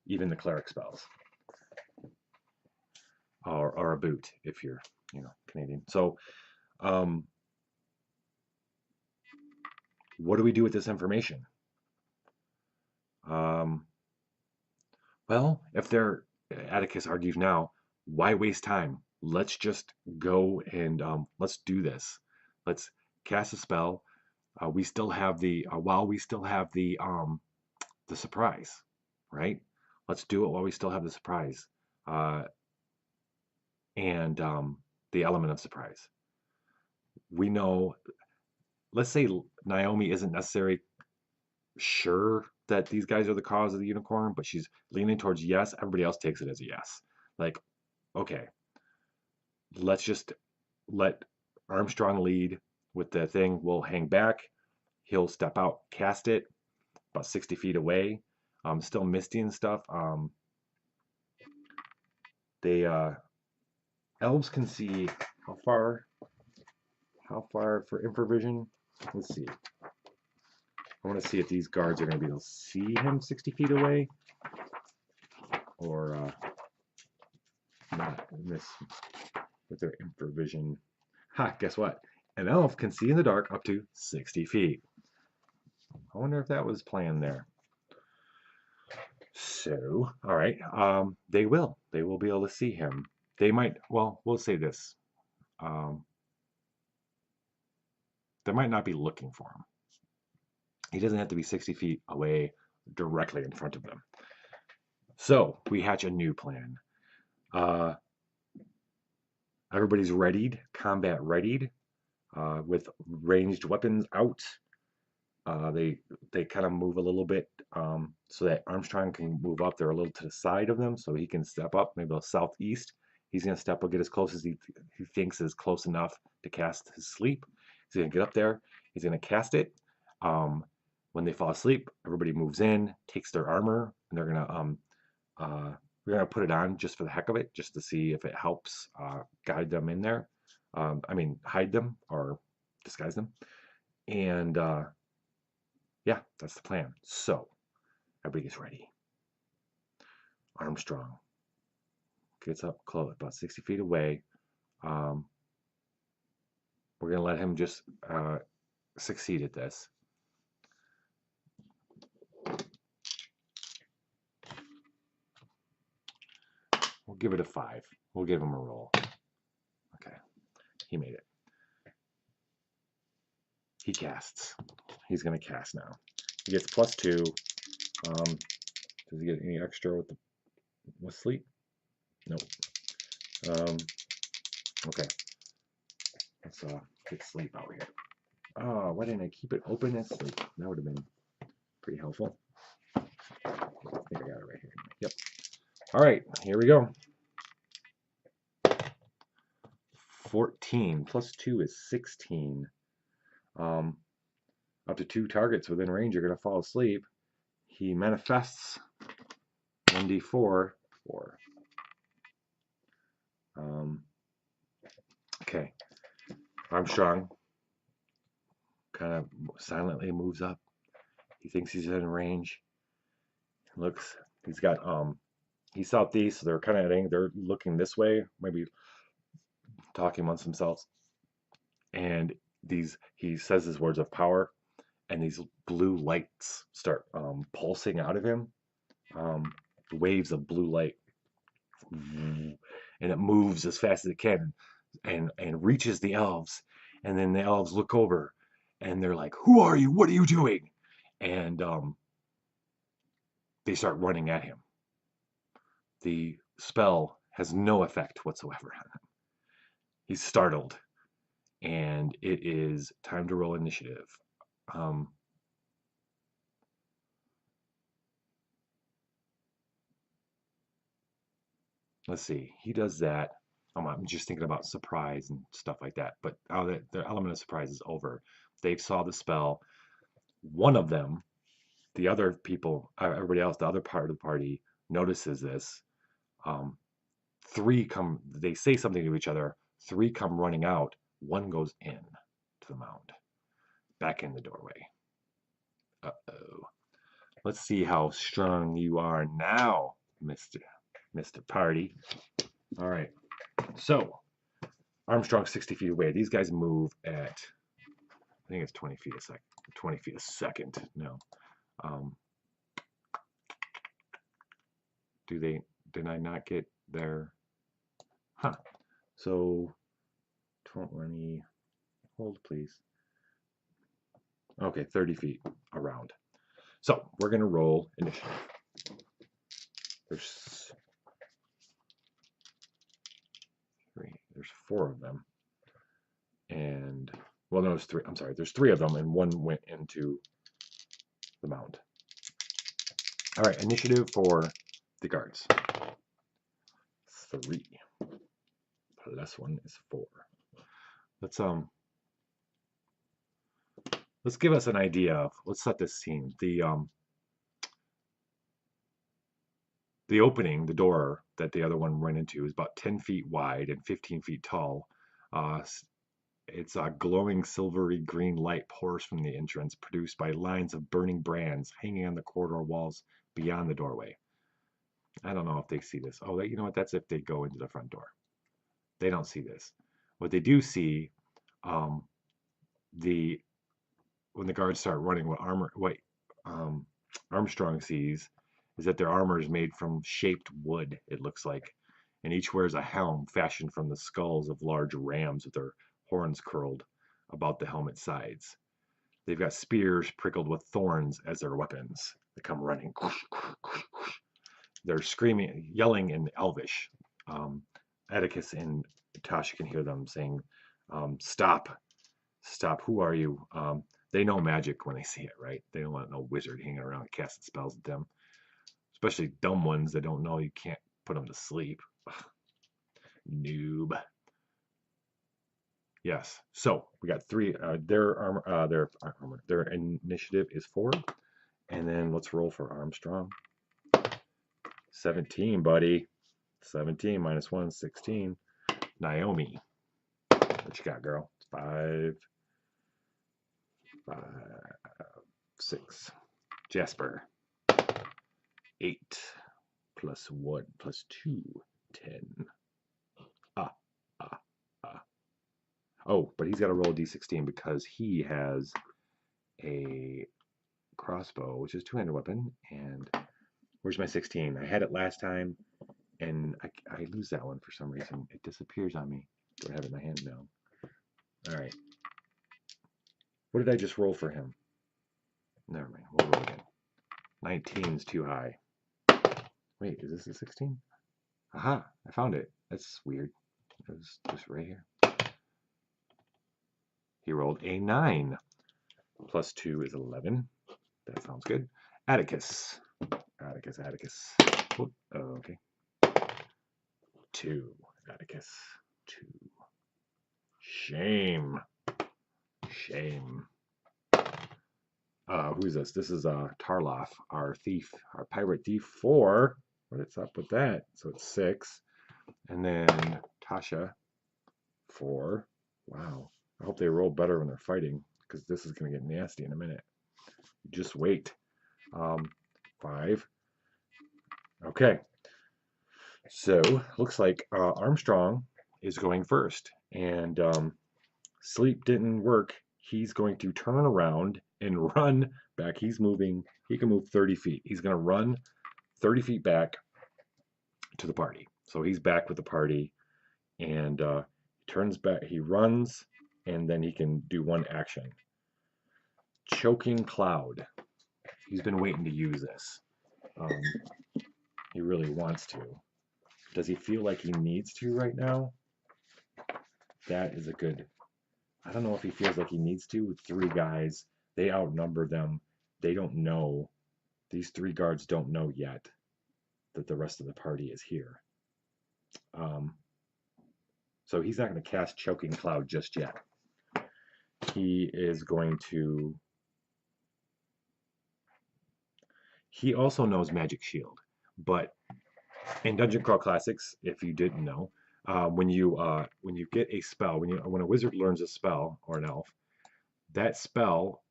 Even the cleric spells, or a boot if you're Canadian. So, what do we do with this information? Well, if they're Atticus argues now, why waste time? Let's just go and let's do this. Let's cast a spell. We still have while we still have the surprise, right? Let's do it while we still have the surprise, and the element of surprise. We know. Let's say Naomi isn't necessarily sure that these guys are the cause of the unicorn, but she's leaning towards yes. Everybody else takes it as a yes. Like, okay, let's just let Armstrong lead with the thing. We'll hang back. He'll step out, cast it about 60 feet away. Still misty and stuff. They elves can see how far for infravision. Let's see. I want to see if these guards are going to be able to see him 60 feet away, or not miss with their infravision. Ha, guess what? An elf can see in the dark up to 60 feet. I wonder if that was planned there. So, all right, they will be able to see him. They might, well, we'll say this. They might not be looking for him. He doesn't have to be 60 feet away directly in front of them. So we hatch a new plan. Everybody's readied, combat readied, with ranged weapons out. They kind of move a little bit, so that Armstrong can move up. They're a little to the side of them, so he can step up, maybe a southeast. He's going to step up, get as close as he thinks is close enough to cast his sleep. He's going to get up there. He's going to cast it. When they fall asleep, everybody moves in, takes their armor, and they're going to we're going to put it on just for the heck of it, just to see if it helps guide them in there. I mean, hide them or disguise them. And yeah, that's the plan. So everybody gets ready. Armstrong gets up close, about 60 feet away. We're going to let him just succeed at this. We'll give it a 5. We'll give him a roll. Okay, he made it. He casts. He's going to cast now. He gets +2. Does he get any extra with sleep? Nope. Okay. Let's get sleep out here. Oh, why didn't I keep it open as sleep? That would have been pretty helpful. I think I got it right here. Yep. All right, here we go. 14. Plus 2 is 16. Up to 2 targets within range are going to fall asleep. He manifests 1d4. 4. Okay. Armstrong kind of silently moves up. He thinks he's in range. Looks, he's got, he's southeast, so they're kind of, they're looking this way, maybe talking amongst themselves. And he says his words of power, and these blue lights start pulsing out of him. Waves of blue light. And it moves as fast as it can and reaches the elves. And then the elves look over and they're like, "Who are you? What are you doing?" And they start running at him. The spell has no effect whatsoever on him. He's startled, and it is time to roll initiative. Let's see. He does that. I'm just thinking about surprise and stuff like that. But the element of surprise is over. They saw the spell. One of them, the other people, everybody else, the other part of the party notices this. 3 come. They say something to each other. 3 come running out. 1 goes in to the mound, back in the doorway. Uh-oh. Let's see how strong you are now, Mr. Party. All right. So, Armstrong's 60 feet away. These guys move at, I think it's 20 feet a second. 20 feet a second. No. Did I not get there? Huh. So, 20, hold please. Okay, 30 feet around. So, we're going to roll initiative. There's 4 of them. And, well, no, there's 3. I'm sorry, there's 3 of them, and 1 went into the mound. All right, initiative for the guards. 3 plus 1 is 4. Let's give us an idea of, let's set this scene. The opening, the door that the other one ran into is about 10 feet wide and 15 feet tall. It's a glowing silvery green light pours from the entrance, produced by lines of burning brands hanging on the corridor walls beyond the doorway. I don't know if they see this. Oh, you know what? That's if they go into the front door. They don't see this. What they do see, when the guards start running, what Armstrong sees is that their armor is made from shaped wood, it looks like, and each wears a helm fashioned from the skulls of large rams with their horns curled about the helmet sides. They've got spears prickled with thorns as their weapons. They come running. They're screaming, yelling in Elvish. Atticus and Tasha can hear them saying, "Stop! Stop! Who are you?" They know magic when they see it, right? They don't want no wizard hanging around casting spells at them. Especially dumb ones that don't know you can't put them to sleep. Ugh. Noob. Yes. So we got 3. Their initiative is 4, and then let's roll for Armstrong. 17, buddy. 17 minus 1, 16. Naomi, what you got, girl? 5, 6. Jasper, 8 plus 1 plus 2, 10. Oh, but he's got to roll a d16 because he has a crossbow, which is a 2-handed weapon. And where's my 16? I had it last time, and I lose that one for some reason. It disappears on me. Do I have it in my hand now? All right. What did I just roll for him? Never mind. We'll roll again. 19 is too high. Wait, is this a 16? Aha, I found it. That's weird. It was just right here. He rolled a 9. Plus 2 is 11. That sounds good. Atticus. Oh, okay. 2. Atticus. 2. Shame. Shame. Who's this? This is Tarloff, our thief, our pirate thief 4. What's up with that? So it's 6. And then Tasha 4. Wow. I hope they roll better when they're fighting, because this is going to get nasty in a minute. Just wait. 5. Okay. So looks like Armstrong is going first, and sleep didn't work. He's going to turn around and run back. He's moving. He can move 30 feet. He's going to run 30 feet back to the party. So he's back with the party, and he turns back. He runs, and then he can do one action. Choking Cloud. He's been waiting to use this. He really wants to. Does he feel like he needs to right now? That is a good... I don't know if he feels like he needs to. With 3 guys, they outnumber them. They don't know. These 3 guards don't know yet that the rest of the party is here. So he's not going to cast Choking Cloud just yet. He is going to... He also knows Magic Shield, but in Dungeon Crawl Classics, if you didn't know, when you get a spell, when a wizard learns a spell or an elf, that spell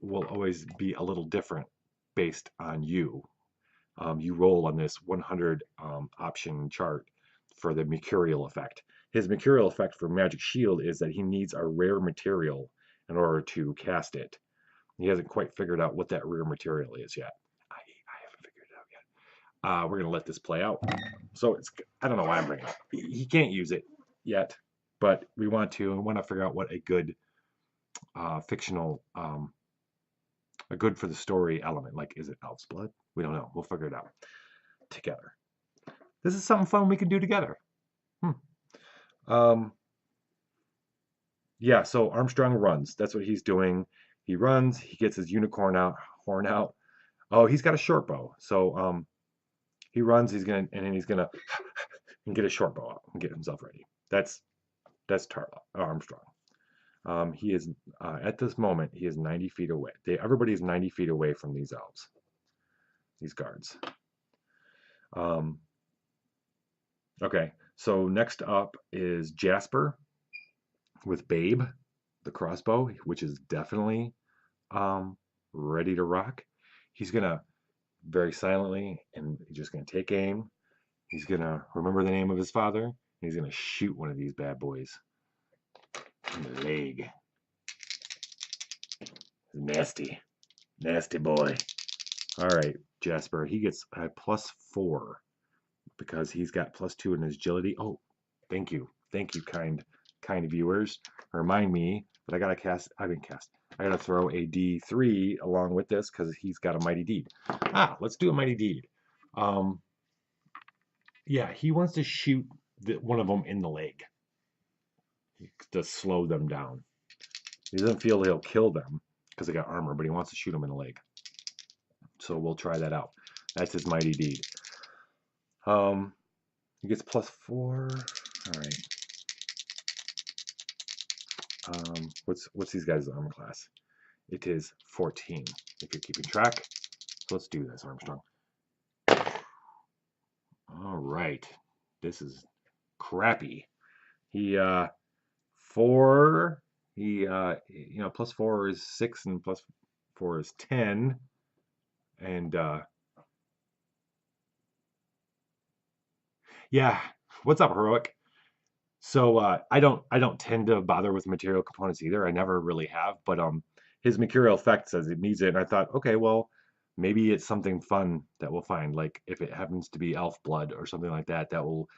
will always be a little different based on you. You roll on this 100 option chart for the mercurial effect. His mercurial effect for Magic Shield is that he needs a rare material in order to cast it. He hasn't quite figured out what that rare material is yet. I haven't figured it out yet. We're going to let this play out. So I don't know why I'm bringing it up. He can't use it yet, but we want to figure out what a good fictional, a good for the story element. Like, is it Elf's Blood? We don't know. We'll figure it out together. This is something fun we can do together. Yeah, so Armstrong runs. That's what he's doing. He runs. He gets his unicorn horn out. Oh, he's got a short bow. So he runs. He's gonna get a short bow out and get himself ready. That's Armstrong. He is at this moment he is 90 feet away. Everybody is 90 feet away from these elves. These guards. Okay, so next up is Jasper with Babe, the crossbow, which is definitely ready to rock. He's gonna very silently, and he's just gonna take aim. He's gonna remember the name of his father, and he's gonna shoot one of these bad boys in the leg. Nasty, nasty boy. All right, Jasper, he gets a +4 because he's got +2 in his agility. Oh, thank you, kind viewers. Remind me that I gotta cast. I gotta throw a D3 along with this because he's got a mighty deed. Let's do a mighty deed. Yeah, he wants to shoot one of them in the leg to slow them down. He doesn't feel he'll kill them because they got armor, but he wants to shoot them in the leg. So we'll try that out. That's his mighty deed. He gets +4. All right. What's these guys' armor class? It is 14, if you're keeping track. So let's do this, Armstrong. All right. This is crappy. He 4. He +4 is 6 and +4 is 10. And yeah, what's up, Heroic? So I don't tend to bother with material components either. I never really have, but his mercurial effect says it needs it, and I thought, okay, well, maybe it's something fun that we'll find. Like if it happens to be elf blood or something like that, that will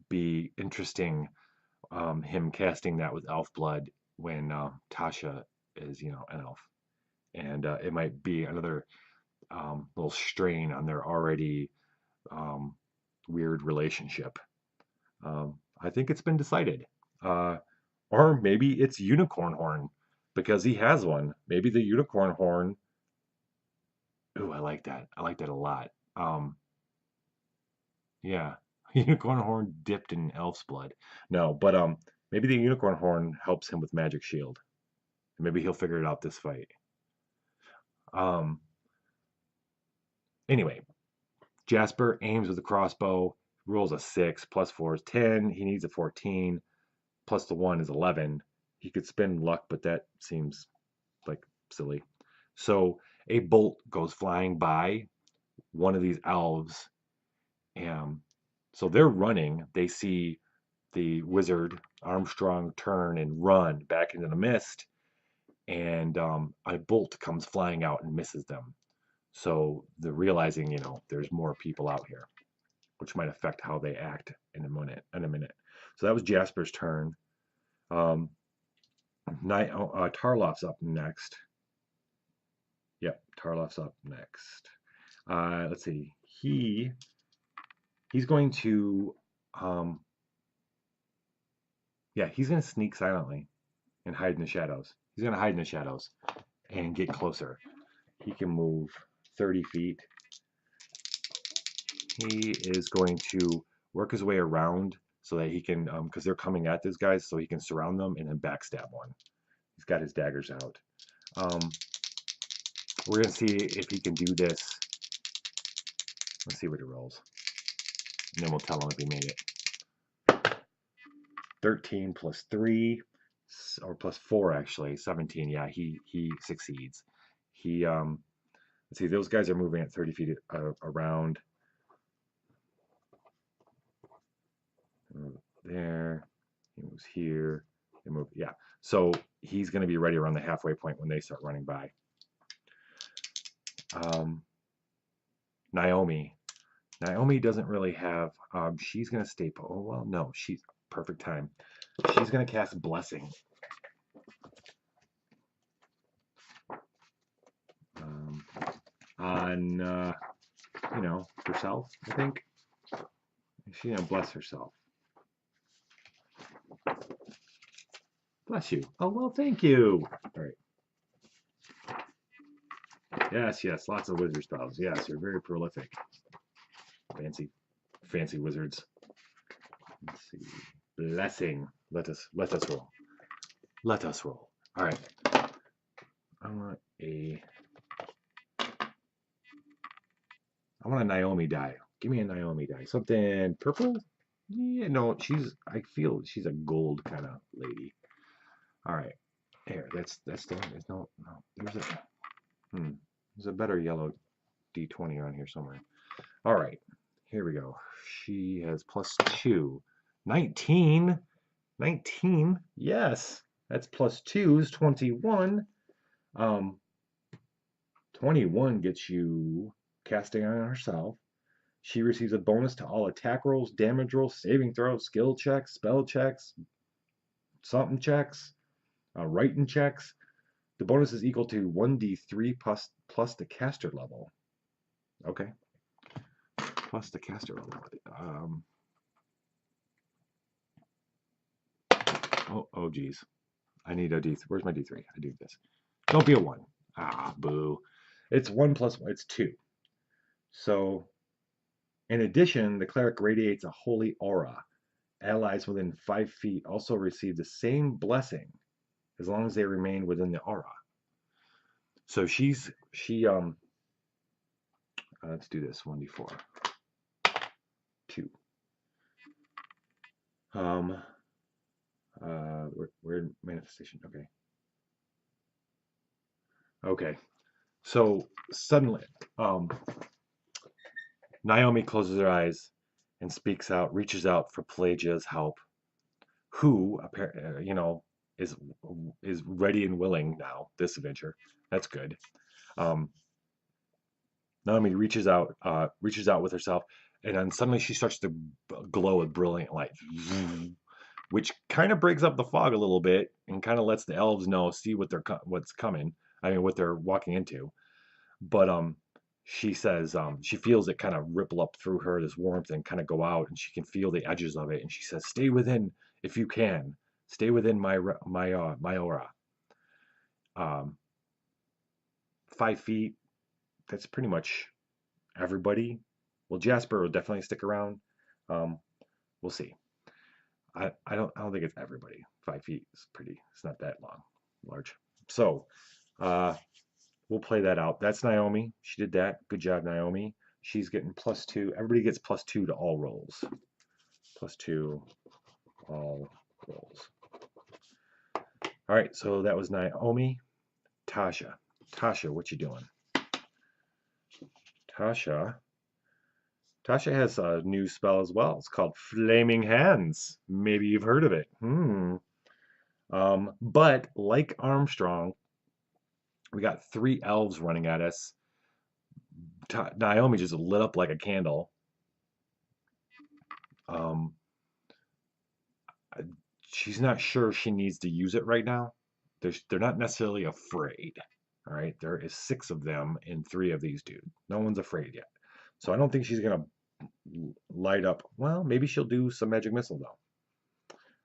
be interesting. Him casting that with elf blood when Tasha is, an elf, and it might be another little strain on their already weird relationship. I think it's been decided. Or maybe it's unicorn horn because he has one. Maybe the unicorn horn. Ooh, I like that. I like that a lot. Yeah, unicorn horn dipped in elf's blood. No, but Maybe the unicorn horn helps him with magic shield. Maybe he'll figure it out this fight. Um. Anyway, Jasper aims with a crossbow, rolls a 6, plus 4 is 10. He needs a 14, plus the 1 is 11. He could spend luck, but that seems like silly. So a bolt goes flying by one of these elves. So they're running. They see the wizard Armstrong turn and run back into the mist, and a bolt comes flying out and misses them. So they're realizing, there's more people out here, which might affect how they act in a minute. So that was Jasper's turn. Tarloff's up next. Yep, Tarloff's up next. Let's see. He's going to he's going to sneak silently and hide in the shadows. He's going to hide in the shadows and get closer. He can move 30 feet. He is going to work his way around so that he can, because they're coming at these guys, so he can surround them and then backstab one. He's got his daggers out. We're going to see if he can do this. Let's see what he rolls. And then we'll tell him if he made it. 13 plus 3, or plus 4 actually, 17. Yeah, he succeeds. Let's see, those guys are moving at 30 feet around. There, he moves here, they move, yeah. So he's going to be ready around the halfway point when they start running by. Naomi doesn't really have, she's going to stay, oh, well, no, she's perfect time. She's going to cast Blessing. On, herself, I think. She's going to bless herself. Bless you. Oh, well, thank you. All right. Yes, lots of wizard spells. Yes, you're very prolific. Fancy wizards. Let's see. Blessing. Let us roll. Let us roll. All right. I want a Naomi die. Give me a Naomi die. Something purple? Yeah, no, I feel she's a gold kind of lady. All right. There, that's the one. There's a better yellow D20 on here somewhere. All right. Here we go. She has plus 2. 19. 19. Yes. That's plus 2 is 21. 21 gets you casting on herself. She receives a bonus to all attack rolls, damage rolls, saving throws, skill checks, spell checks, something checks, writing checks. The bonus is equal to 1d3 plus the caster level. Okay. Plus the caster level. Oh, geez. I need a D3. Where's my D3? I do this. Don't be a 1. Ah, boo. It's 1 plus 1. It's 2. So, in addition, the cleric radiates a holy aura. Allies within 5 feet also receive the same blessing as long as they remain within the aura. So let's do this. 1d4. 2. We're in manifestation. Okay. So suddenly, Naomi closes her eyes and speaks out, reaches out for Pelagia's help, who, is ready and willing now. This adventure, that's good. Naomi reaches out with herself, and then suddenly she starts to glow with brilliant light, which kind of breaks up the fog a little bit and kind of lets the elves see what's coming. I mean, what they're walking into. But she says she feels it kind of ripple up through her, this warmth, and kind of go out, and she can feel the edges of it. And she says, "Stay within, if you can. Stay within my aura." 5 feet. That's pretty much everybody. Well, Jasper will definitely stick around. We'll see. I don't think it's everybody. 5 feet is pretty. It's not that large. So, uh, we'll play that out. That's Naomi. She did that. Good job, Naomi. She's getting +2. Everybody gets +2 to all rolls. +2 all rolls. All right. So that was Naomi. Tasha. Tasha, what you doing? Tasha. Tasha has a new spell as well. It's called Flaming Hands. Maybe you've heard of it. But like Armstrong, we got 3 elves running at us. Naomi just lit up like a candle. Um, she's not sure she needs to use it right now. They're not necessarily afraid. All right, there is 6 of them in 3 of these dudes. No one's afraid yet. So I don't think she's gonna light up. Well, maybe she'll do some magic missile though.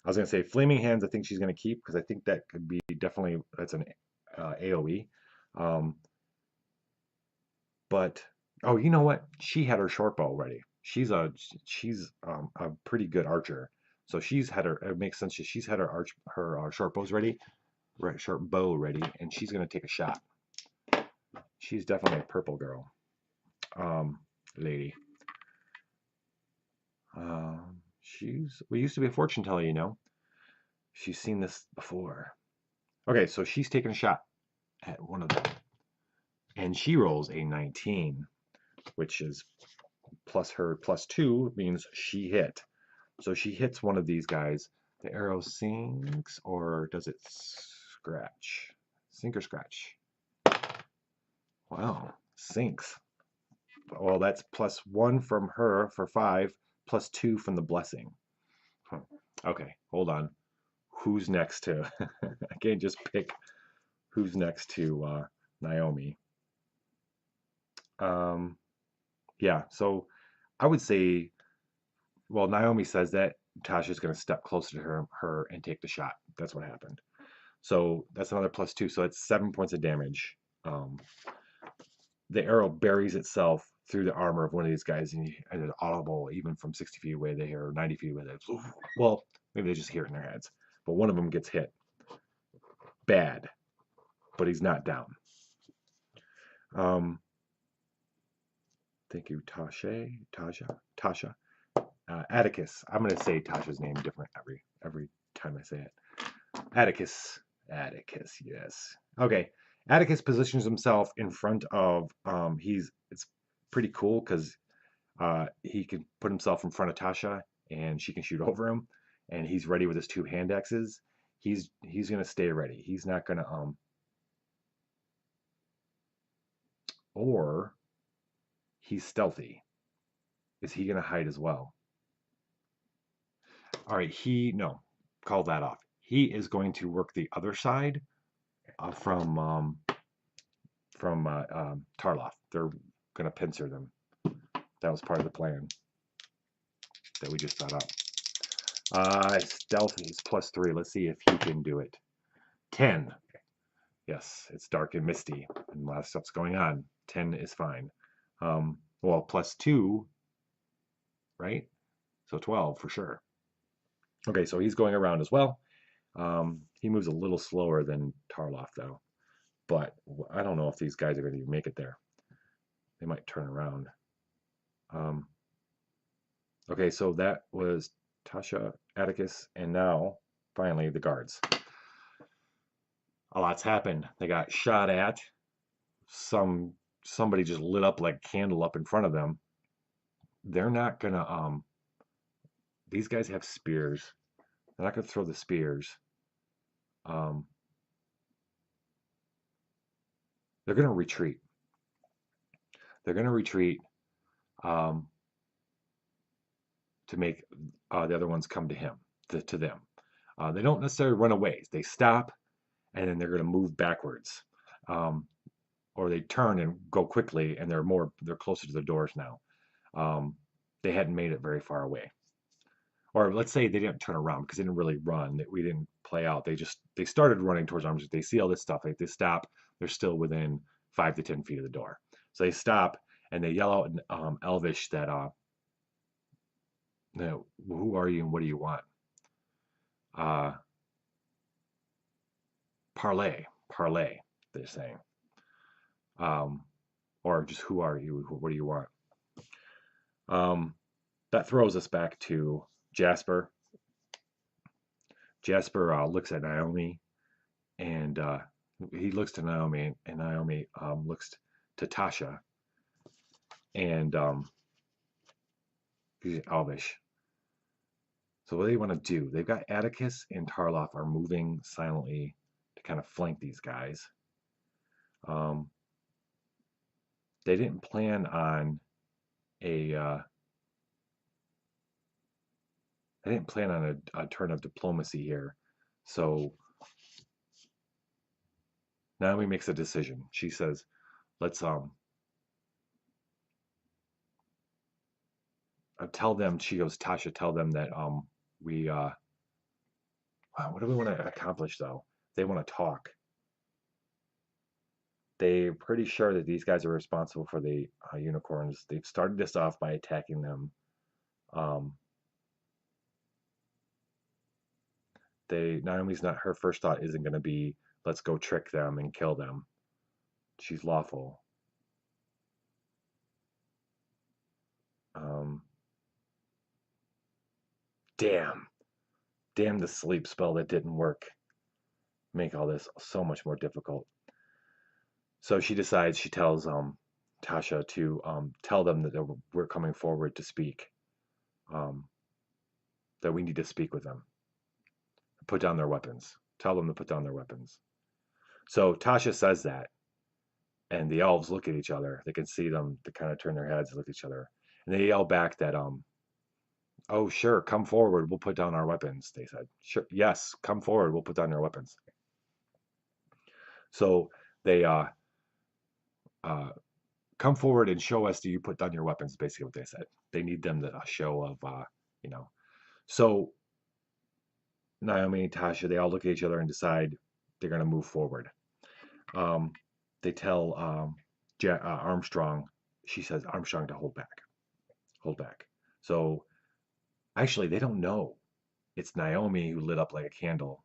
I was gonna say flaming hands. I think she's gonna keep because I think that could be definitely that's an AOE. But oh, you know what? She had her short bow ready. She's a pretty good archer. So she's had her. It makes sense. She's had her short bows ready, right? Short bow ready, and she's gonna take a shot. She's definitely a purple girl, lady. We used to be a fortune teller, you know. She's seen this before. Okay, so she's taking a shot at one of them, and she rolls a 19, which is plus her +2 means she hit. So she hits one of these guys. The arrow sinks, or does it scratch? Sink or scratch? Wow, sinks. Well, that's +1 from her for 5, +2 from the blessing. Okay, hold on. Who's next to? I can't just pick who's next to Naomi. Yeah, so I would say, well, Naomi says that Tasha's going to step closer to her and take the shot. That's what happened. So that's another +2. So it's 7 points of damage. The arrow buries itself through the armor of one of these guys, and it's audible even from 60 feet away. They hear 90 feet away. Well, maybe they just hear it in their heads. But one of them gets hit. Bad. But he's not down. Thank you, Tasha. Atticus. I'm going to say Tasha's name different every time I say it. Atticus, yes. Okay. Atticus positions himself in front of it's pretty cool because he can put himself in front of Tasha and she can shoot over him, and he's ready with his 2 hand axes. He's gonna stay ready. He's not gonna or he's stealthy. Is he gonna hide as well? All right, no, call that off. He is going to work the other side from Tarloff. They're gonna pincer them. That was part of the plan that we just thought up. Stealth is +3. Let's see if he can do it. 10. Yes, it's dark and misty, and a lot of stuff's going on. 10 is fine. Well, +2, right? So 12 for sure. Okay, so he's going around as well. He moves a little slower than Tarloff, though. But I don't know if these guys are going to even make it there. They might turn around. Okay, so that was Tasha, Atticus, and now, finally, the guards. A lot's happened. They got shot at. Somebody just lit up like a candle up in front of them. They're not gonna these guys have spears. They're not gonna throw the spears. They're gonna retreat. They're gonna retreat to make the other ones come to them. They don't necessarily run away. They stop, and then they're going to move backwards, or they turn and go quickly, and they're closer to the doors now. They hadn't made it very far away, or let's say they didn't turn around because they didn't really run. We didn't play out. They started running towards arms. They see all this stuff. They stop. They're still within 5 to 10 feet of the door. So they stop and they yell out in Elvish that, "Who are you and what do you want?" Parlay, parlay, they're saying. Or just who are you? What do you want? Um, that throws us back to Jasper. Jasper looks at Naomi, and he looks to Naomi, and Naomi looks to Tasha, and he's Alvish. So what do they want to do? They've got Atticus and Tarloff are moving silently to kind of flank these guys. They didn't plan on a turn of diplomacy here. So Naomi makes a decision. She says, "Let's tell them." She goes, "Tasha, tell them that we what do we want to accomplish though? They want to talk. They're pretty sure that these guys are responsible for the unicorns. They've started this off by attacking them. Um, Naomi's not her first thought isn't going to be let's go trick them and kill them. She's lawful. Damn the sleep spell that didn't work. Make all this so much more difficult. So she decides. She tells Tasha to tell them that we're coming forward to speak. That we need to speak with them. Put down their weapons. Tell them to put down their weapons. So Tasha says that, and the elves look at each other. They can see them. They kind of turn their heads and look at each other, and they yell back that "Oh, sure, come forward. We'll put down our weapons." They said, "Sure, yes, come forward. We'll put down your weapons." So they come forward and show us that you put down your weapons. Basically, what they said. They need them to a show of you know. So Naomi and Tasha, they all look at each other and decide they're going to move forward. They tell Armstrong. She says Armstrong to hold back. Hold back. So actually, they don't know. It's Naomi who lit up like a candle,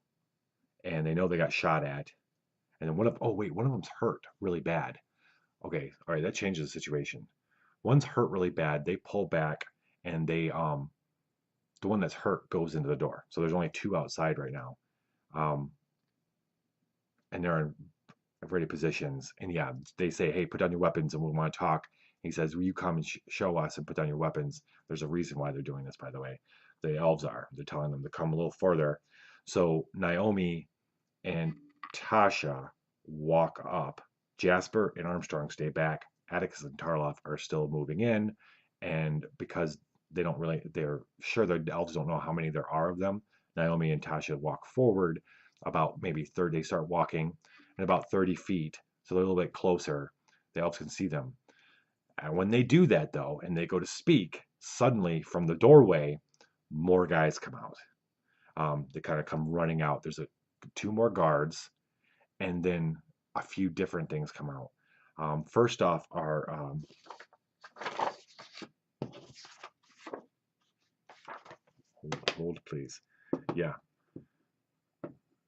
and they know they got shot at. And then one of them's hurt really bad. Okay, all right, that changes the situation. One's hurt really bad. They pull back, and the one that's hurt goes into the door. So there's only two outside right now, and they're in ready positions. And yeah, they say, "Hey, put down your weapons, and we want to talk." He says, "Will you come and show us and put down your weapons?" There's a reason why they're doing this, by the way. The elves are. They're telling them to come a little further. So Naomi and Tasha walk up. Jasper and Armstrong stay back. Atticus and Tarloff are still moving in, and because they're sure the elves don't know how many there are of them. Naomi and Tasha walk forward about maybe 30. They start walking and about 30 feet, so they're a little bit closer. The elves can see them. And when they do that, though, and they go to speak, suddenly from the doorway, more guys come out. They kind of come running out. There's two more guards, and then a few different things come out. First off are hold please. Yeah.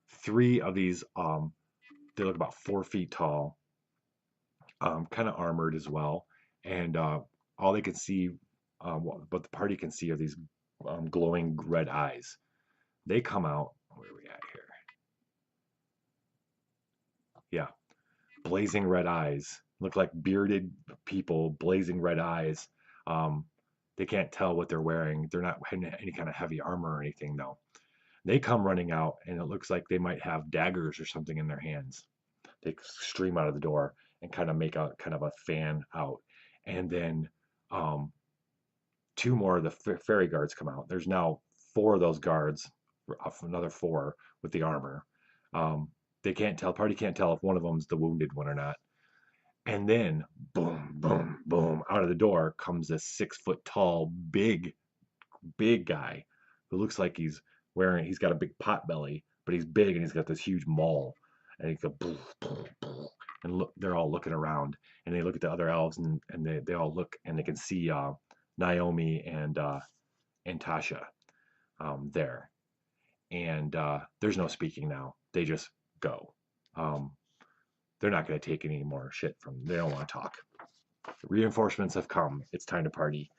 Three of these, they look about 4 feet tall, kind of armored as well. And all they can see, what the party can see, are these glowing red eyes. They come out. Where are we at here? Yeah. Blazing red eyes. Look like bearded people, blazing red eyes. They can't tell what they're wearing. They're not wearing any kind of heavy armor or anything, though. They come running out, and it looks like they might have daggers or something in their hands. They stream out of the door and kind of make a kind of a fan out. And then two more of the fairy guards come out. There's now 4 of those guards, another 4 with the armor. They can't tell. Party can't tell if one of them's the wounded one or not. And then, boom, boom, boom, out of the door comes this 6-foot tall, big guy who looks like he's got a big pot belly, but he's big and he's got this huge maul. And he goes, boom, boom, boom. And look, they're all looking around, and they look at the other elves, and they all look, and they can see Naomi and Tasha there. And there's no speaking now. They just go. they're not going to take any more shit from. They don't want to talk. Reinforcements have come. It's time to party.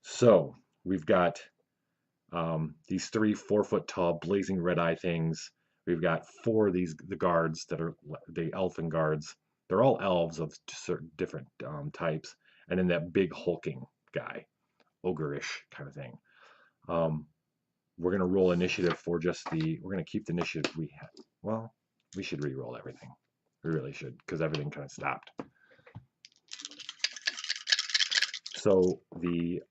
So we've got these 3 4-foot tall blazing red eye things. We've got 4 of the guards that are the elfin guards. They're all elves of certain different types, and then that big hulking guy, ogre-ish kind of thing. We're gonna roll initiative for just the. We're gonna keep the initiative we had. Well, we should re-roll everything. We really should, because everything kind of stopped. So the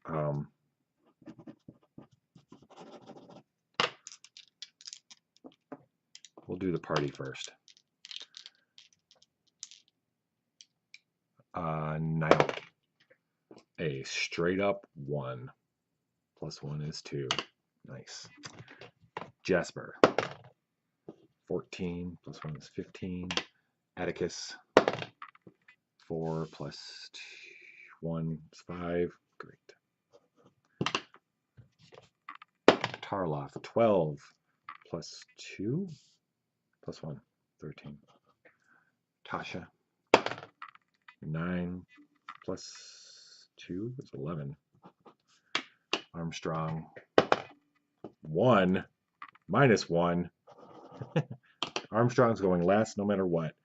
we'll do the party first. Naomi. A straight up 1. Plus 1 is 2. Nice. Jasper. 14 plus 1 is 15. Atticus. 4 plus 1 is 5. Great. Tarloff. 12 plus 2 plus 1. 13. Tasha. 9 plus 2 is 11. Armstrong. 1 minus 1. Armstrong's going last no matter what.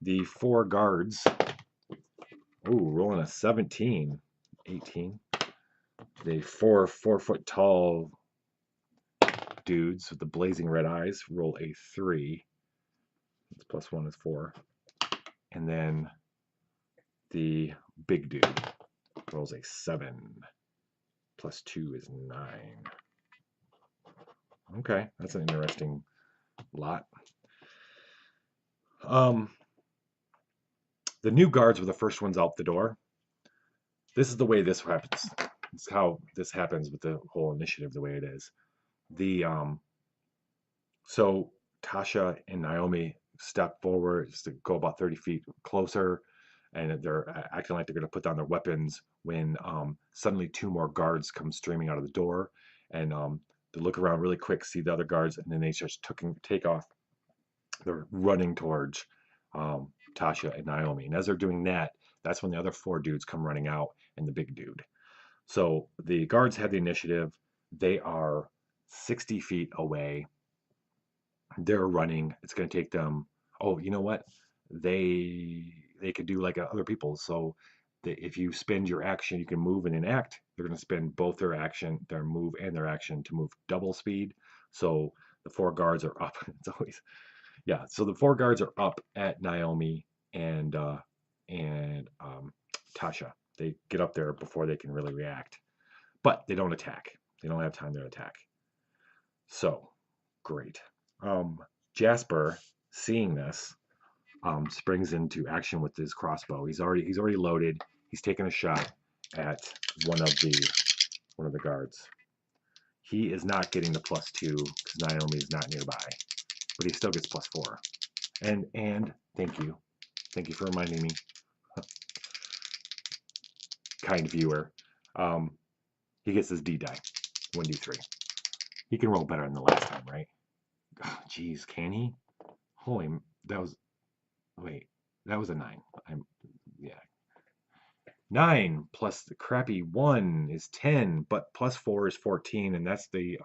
The 4 guards. Ooh, rolling a 17. 18. The 4 4-foot tall dudes with the blazing red eyes roll a 3. It's plus 1 is 4. And then the big dude rolls a 7. Plus 2 is 9. Okay, that's an interesting lot. The new guards were the first ones out the door. This is the way this happens. It's how this happens with the whole initiative, the way it is. So Tasha and Naomi step forward just to go about 30 feet closer, and they're acting like they're going to put down their weapons when suddenly 2 more guards come streaming out of the door, and they look around really quick, see the other guards, and then they just take off. They're running towards Tasha and Naomi, and as they're doing that, that's when the other 4 dudes come running out and the big dude. So the guards have the initiative. They are 60 feet away. They're running. It's going to take them. Oh, you know what? They could do like other people. So if you spend your action, you can move and enact. They're going to spend both their action, their move, and their action to move double speed. So the 4 guards are up. It's always, yeah. So the 4 guards are up at Naomi and Tasha. They get up there before they can really react, but they don't attack. They don't have time to attack. So great. Jasper, seeing this, springs into action with his crossbow. He's already loaded. He's taking a shot at one of the guards. He is not getting the plus 2 because Naomi is not nearby, but he still gets plus 4. And thank you for reminding me, kind viewer. He gets his D die, 1d3. He can roll better than the last time, right? Oh, geez, can he? Holy, that was a 9. Yeah. 9 plus the crappy 1 is 10, but plus 4 is 14, and that's the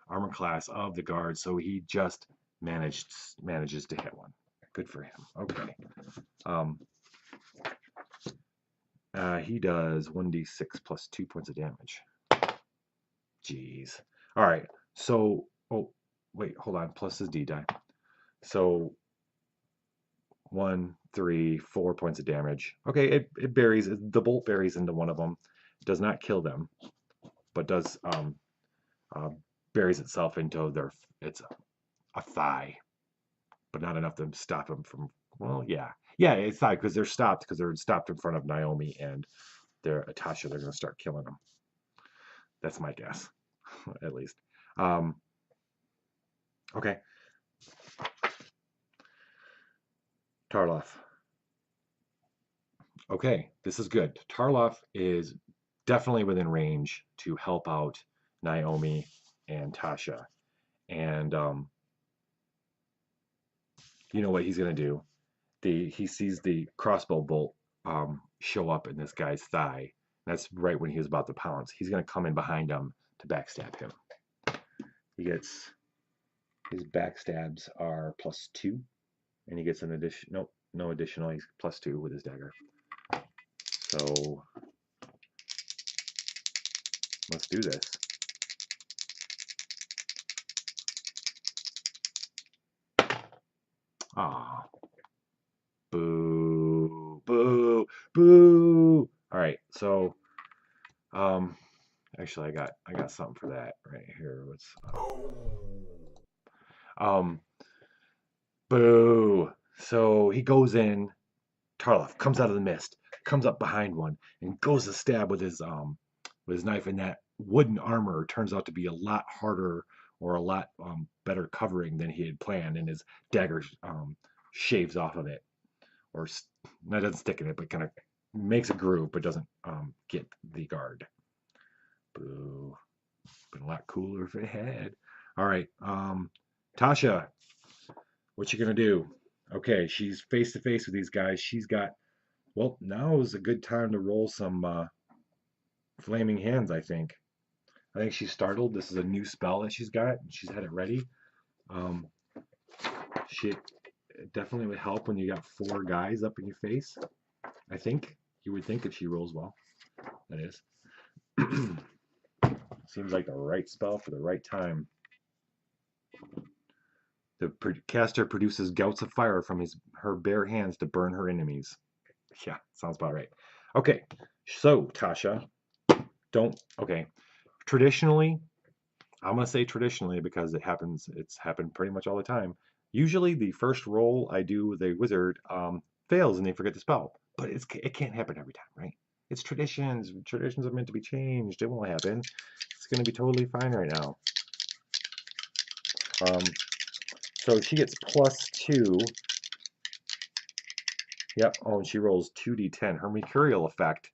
armor class of the guard. So he just manages to hit one. Good for him. Okay. He does 1d6 plus 2 points of damage. Jeez. All right. So, oh, wait, hold on. Plus his D die. So 1, 3, 4 points of damage. Okay, it buries. The bolt buries into one of them. It does not kill them, but does buries itself into it's a thigh, but not enough to stop them from. Well, yeah, it's thigh because they're stopped in front of Naomi and their Tasha. They're going to start killing them. That's my guess, at least. Okay. Tarloff. Okay, this is good. Tarloff is definitely within range to help out Naomi and Tasha. And you know what he's gonna do. He sees the crossbow bolt show up in this guy's thigh. That's right when he was about to pounce. He's gonna come in behind him to backstab him. He gets his backstabs are +2, and he gets an addition. Nope, no additional. He's +2 with his dagger. So let's do this. Ah, boo, boo, boo. All right, so actually, I got something for that right here. What's um, boo. So he goes in. Tarloff comes out of the mist, comes up behind one, and goes to stab with his knife. And that wooden armor turns out to be a lot harder or a lot better covering than he had planned, and his dagger shaves off of it, or not doesn't stick in it, but kind of makes a groove, but doesn't get the guard. Boo. Been a lot cooler if it had. All right, Tasha, what you gonna do? Okay, she's face to face with these guys. She's got, well, now is a good time to roll some flaming hands, I think. I think she's startled. This is a new spell that she's got. She's had it ready. Um, she it definitely would help when you got 4 guys up in your face. I think you would think if she rolls well. That is. Seems like the right spell for the right time. The caster produces gouts of fire from her bare hands to burn her enemies. Yeah, sounds about right. Okay, so Tasha, okay. Traditionally, I'm gonna say traditionally because it's happened pretty much all the time. Usually the first roll I do with a wizard fails and they forget the spell. But it can't happen every time, right? It's traditions. Traditions are meant to be changed. It won't happen. It's gonna be totally fine right now. So she gets +2. Yep. Oh, and she rolls 2d10. Her mercurial effect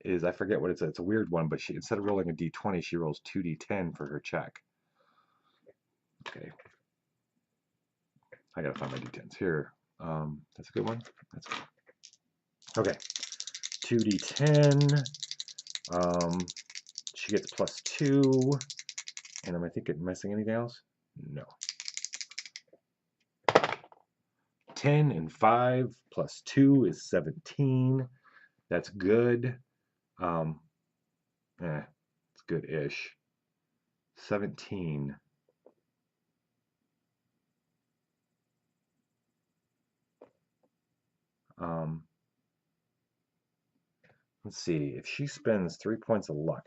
is, I forget what it's a weird one, but she, instead of rolling a d20, she rolls 2d10 for her check. Okay. I gotta find my d10s here. That's a good one. That's good. Okay. 2d10. She gets +2. And am I missing anything else? No. 10 and 5 +2 is 17. That's good. It's good-ish. 17. Let's see. If she spends 3 points of luck.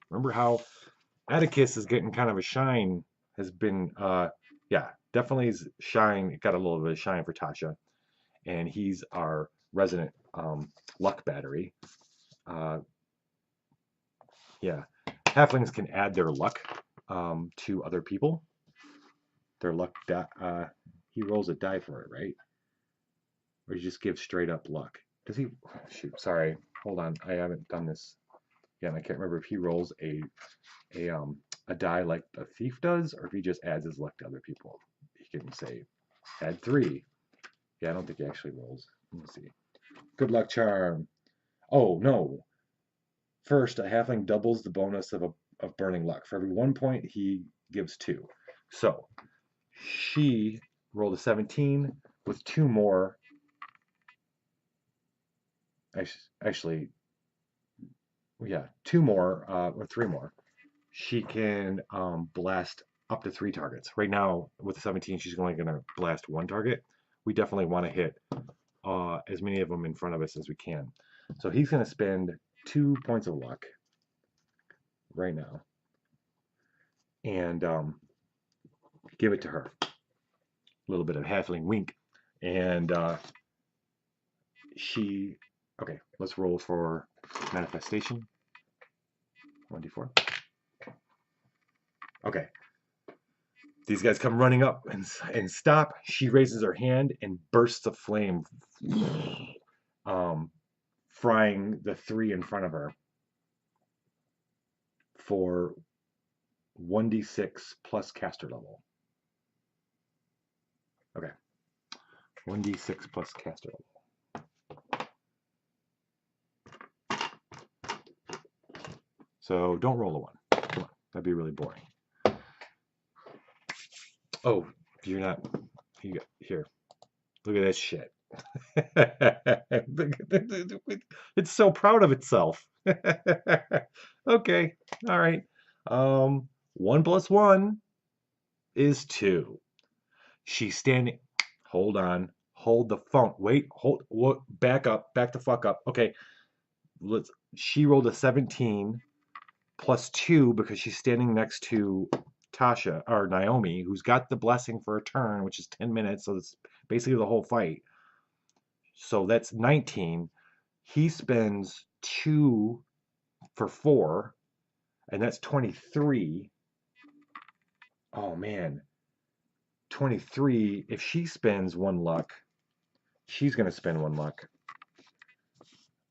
Remember how Atticus is getting kind of a shine? Has been, yeah, definitely shine. Got a little bit of shine for Tasha, and he's our resident luck battery. Yeah, halflings can add their luck to other people. Their luck he rolls a die for it, right? Or he just gives straight up luck. Does he? Shoot, sorry. Hold on. I haven't done this yet. I can't remember if he rolls a die like a thief does, or if he just adds his luck to other people. He can say, add 3. Yeah, I don't think he actually rolls. Let me see. Good luck charm. Oh, no. First, a halfling doubles the bonus of burning luck. For every 1 point, he gives 2. So, she rolled a 17 with 2 more. Actually, yeah, 2 more, or 3 more. She can blast up to 3 targets. Right now, with the 17, she's only going to blast 1 target. We definitely want to hit as many of them in front of us as we can. So he's going to spend 2 points of luck right now and give it to her. A little bit of halfling wink. And okay, let's roll for manifestation. 1d4. Okay. These guys come running up and stop. She raises her hand and bursts of flame, frying the 3 in front of her for 1d6 plus caster level. Okay. 1d6 plus caster level. So don't roll a 1. Come on, that'd be really boring. Oh, you're not. Here. Look at this shit. It's so proud of itself. Okay, all right. 1 plus 1 is 2. She's standing. Hold on. Hold the phone. Wait. Hold. What? Back up. Back the fuck up. Okay. She rolled a 17 plus 2 because she's standing next to Tasha or Naomi, who's got the blessing for a turn, which is 10 minutes. So it's basically the whole fight. So that's 19. He spends 2 for 4, and that's 23. Oh man. 23. If she spends 1 luck, she's going to spend 1 luck.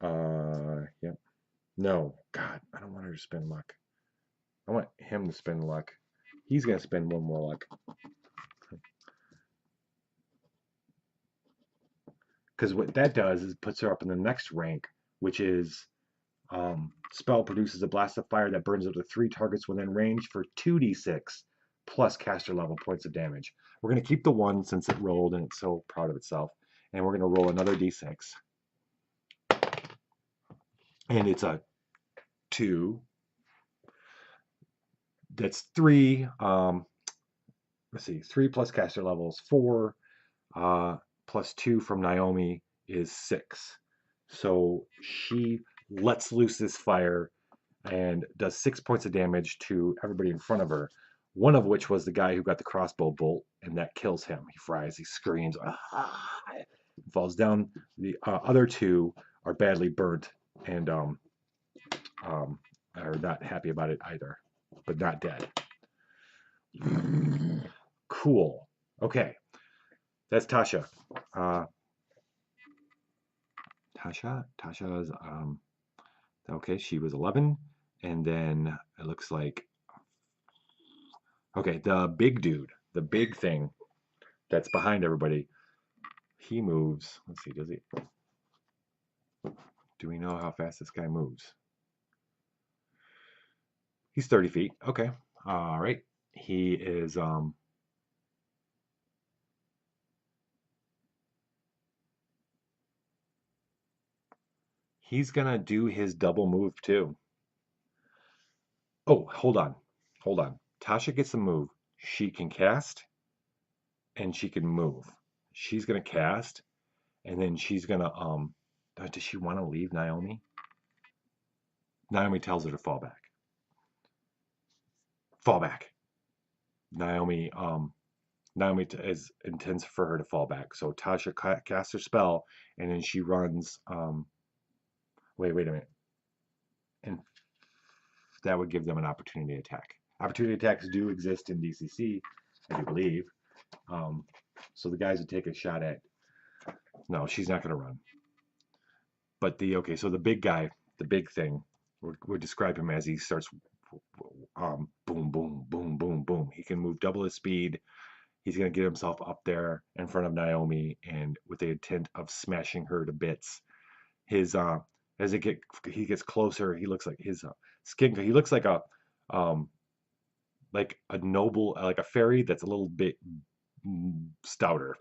Yep. No. God, I don't want her to spend luck. I want him to spend luck. He's going to spend 1 more luck. Because what that does is puts her up in the next rank, which is spell produces a blast of fire that burns up to 3 targets within range for 2d6 plus caster level points of damage. We're going to keep the 1 since it rolled and it's so proud of itself. And we're going to roll another d6. And it's a 2. That's 3. Let's see. 3 plus caster levels 4. Plus 2 from Naomi is 6. So she lets loose this fire and does 6 points of damage to everybody in front of her. One of which was the guy who got the crossbow bolt, and that kills him. He fries, he screams, falls down. The other 2 are badly burnt and are not happy about it either, but not dead. Cool. Okay. That's Tasha. Tasha's okay, she was 11, and then it looks like okay, the big dude, the big thing that's behind everybody, he moves. Let's see, does he? Do we know how fast this guy moves? He's 30 feet. Okay. All right. He is he's gonna do his double move too. Oh, hold on. Hold on. Tasha gets a move. She can cast and she can move. She's gonna cast and then she's gonna does she want to leave Naomi? Naomi tells her to fall back. Fall back. Naomi intends for her to fall back. So Tasha casts her spell and then she runs wait a minute. And that would give them an opportunity attack. Opportunity attacks do exist in DCC, I do believe. So the guys would take a shot at. No, she's not going to run. But so the big guy, the big thing, we'll describe him as he starts boom, boom, boom, boom, boom. He can move double his speed. He's going to get himself up there in front of Naomi and with the intent of smashing her to bits. His as he gets closer, he looks like his skin. He looks like a noble, like a fairy that's a little bit stouter.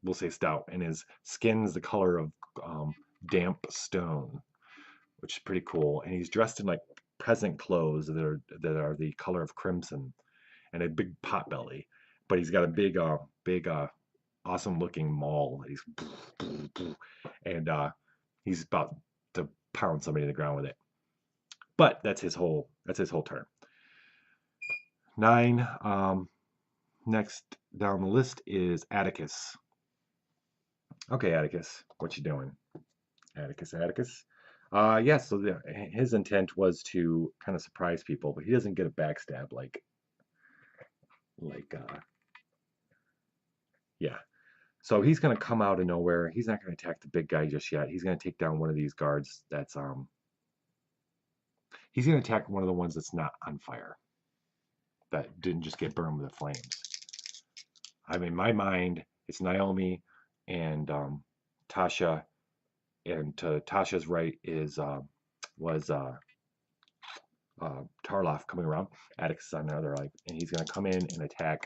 We'll say stout, and his skin's the color of damp stone, which is pretty cool. And he's dressed in like peasant clothes that are the color of crimson, and a big pot belly. But he's got a big awesome looking maul. And he's about to pound somebody in the ground with it. But that's his whole turn. 9. Next down the list is Atticus. Okay, Atticus, what you doing? Atticus. Yeah, so his intent was to kind of surprise people, but he doesn't get a backstab yeah. So he's going to come out of nowhere. He's not going to attack the big guy just yet. He's going to take down one of these guards that's he's going to attack one of the ones that's not on fire, that didn't just get burned with the flames. I mean, in my mind, it's Naomi, and Tasha, and to Tasha's right is was Tarloff coming around. Atticus is on the other leg, and he's going to come in and attack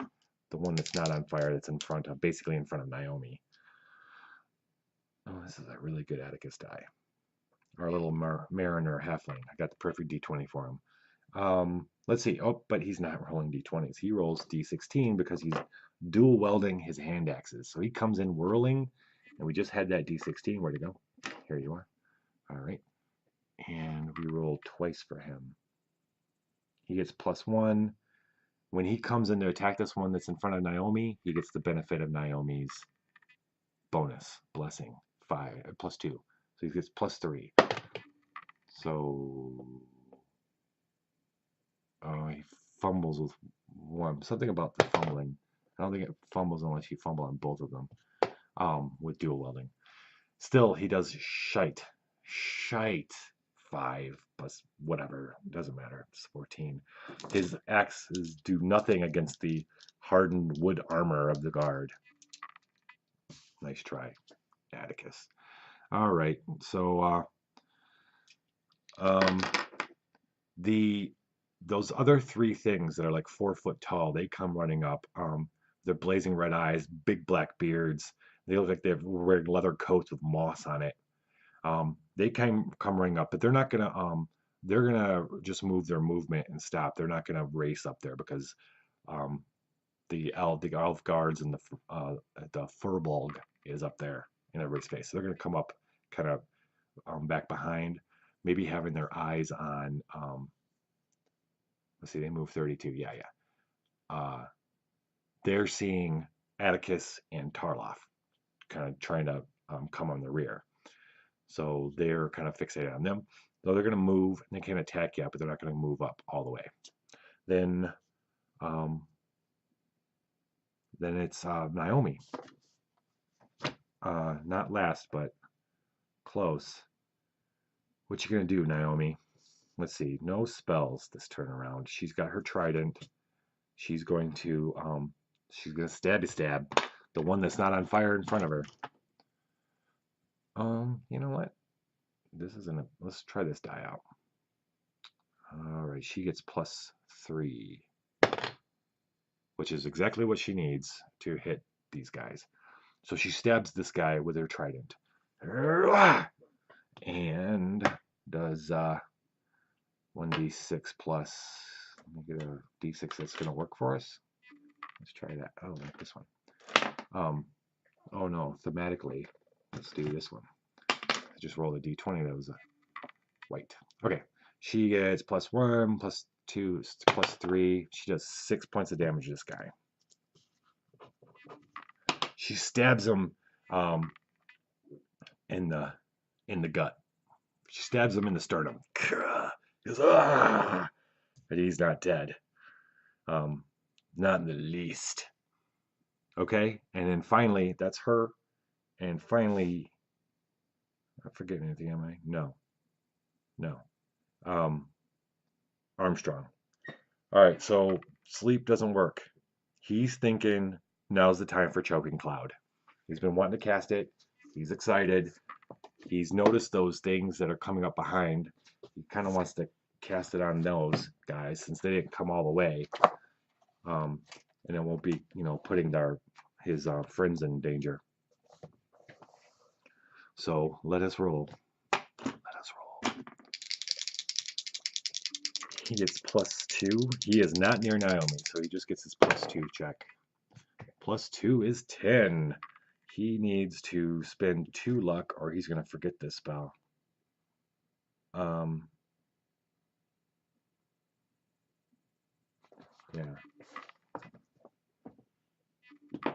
the one that's not on fire, that's in front of, basically in front of Naomi. Oh, this is a really good Atticus die. Our little Mariner halfling. I got the perfect D20 for him. Let's see. Oh, but he's not rolling D20s. He rolls D16 because he's dual welding his hand axes. So he comes in whirling, and we just had that D16. Where'd it go? Here you are. All right. And we roll twice for him. He gets +1. When he comes in to attack this one that's in front of Naomi, he gets the benefit of Naomi's bonus blessing, +2. So he gets +3. So he fumbles with one. Something about the fumbling. I don't think it fumbles unless you fumble on both of them with dual welding. Still, he does shite. 5 plus whatever, doesn't matter. It's 14. His axes do nothing against the hardened wood armor of the guard. Nice try, Atticus. All right, so those other 3 things that are like 4 foot tall, they come running up. They're blazing red eyes, big black beards. They look like they're wearing leather coats with moss on it. They come running up, but they're not gonna they're gonna just move their movement and stop. They're not gonna race up there because the elf guards and the furbolg is up there in a race face. So they're gonna come up kind of back behind, maybe having their eyes on let's see, they move 32. Yeah. They're seeing Atticus and Tarloff kind of trying to come on the rear. So they're kind of fixated on them. So they're going to move, and they can't attack yet, but they're not going to move up all the way. Then it's Naomi. Not last, but close. What you going to do, Naomi? Let's see. No spells this turn around. She's got her trident. She's going to stab the one that's not on fire in front of her. You know what? This isn't a. Let's try this die out. All right, she gets +3, which is exactly what she needs to hit these guys. So she stabs this guy with her trident, and does 1d6 plus. Let me get a d6 that's going to work for us. Let's try that. Oh, like this one. Oh no, thematically, let's do this one. I just rolled a d20 that was a white. Okay, she gets +1, +2, +3. She does 6 points of damage to this guy. She stabs him in the gut. She stabs him in the sternum. He goes, ah! But he's not dead. Not in the least. Okay, and then finally, that's her. And finally, I'm forgetting anything, am I? No. Armstrong. All right, so sleep doesn't work. He's thinking now's the time for Choking Cloud. He's been wanting to cast it. He's excited. He's noticed those things that are coming up behind. He kind of wants to cast it on those guys since they didn't come all the way. And it won't be, putting his friends in danger. So let us roll. He gets +2. He is not near Naomi, so he just gets his +2 check. +2 is 10. He needs to spend 2 luck or he's going to forget this spell. Yeah.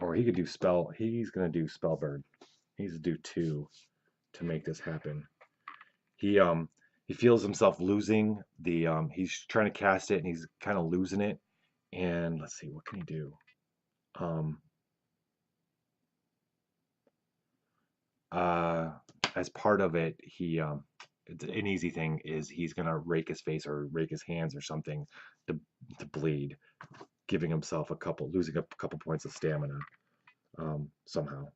Or he could do spell. He's going to do spell burn. He needs to do 2 to make this happen. He feels himself losing the he's trying to cast it and he's kind of losing it. And let's see, what can he do? As part of it, an easy thing is he's gonna rake his face or rake his hands or something to bleed, giving himself losing a couple points of stamina somehow.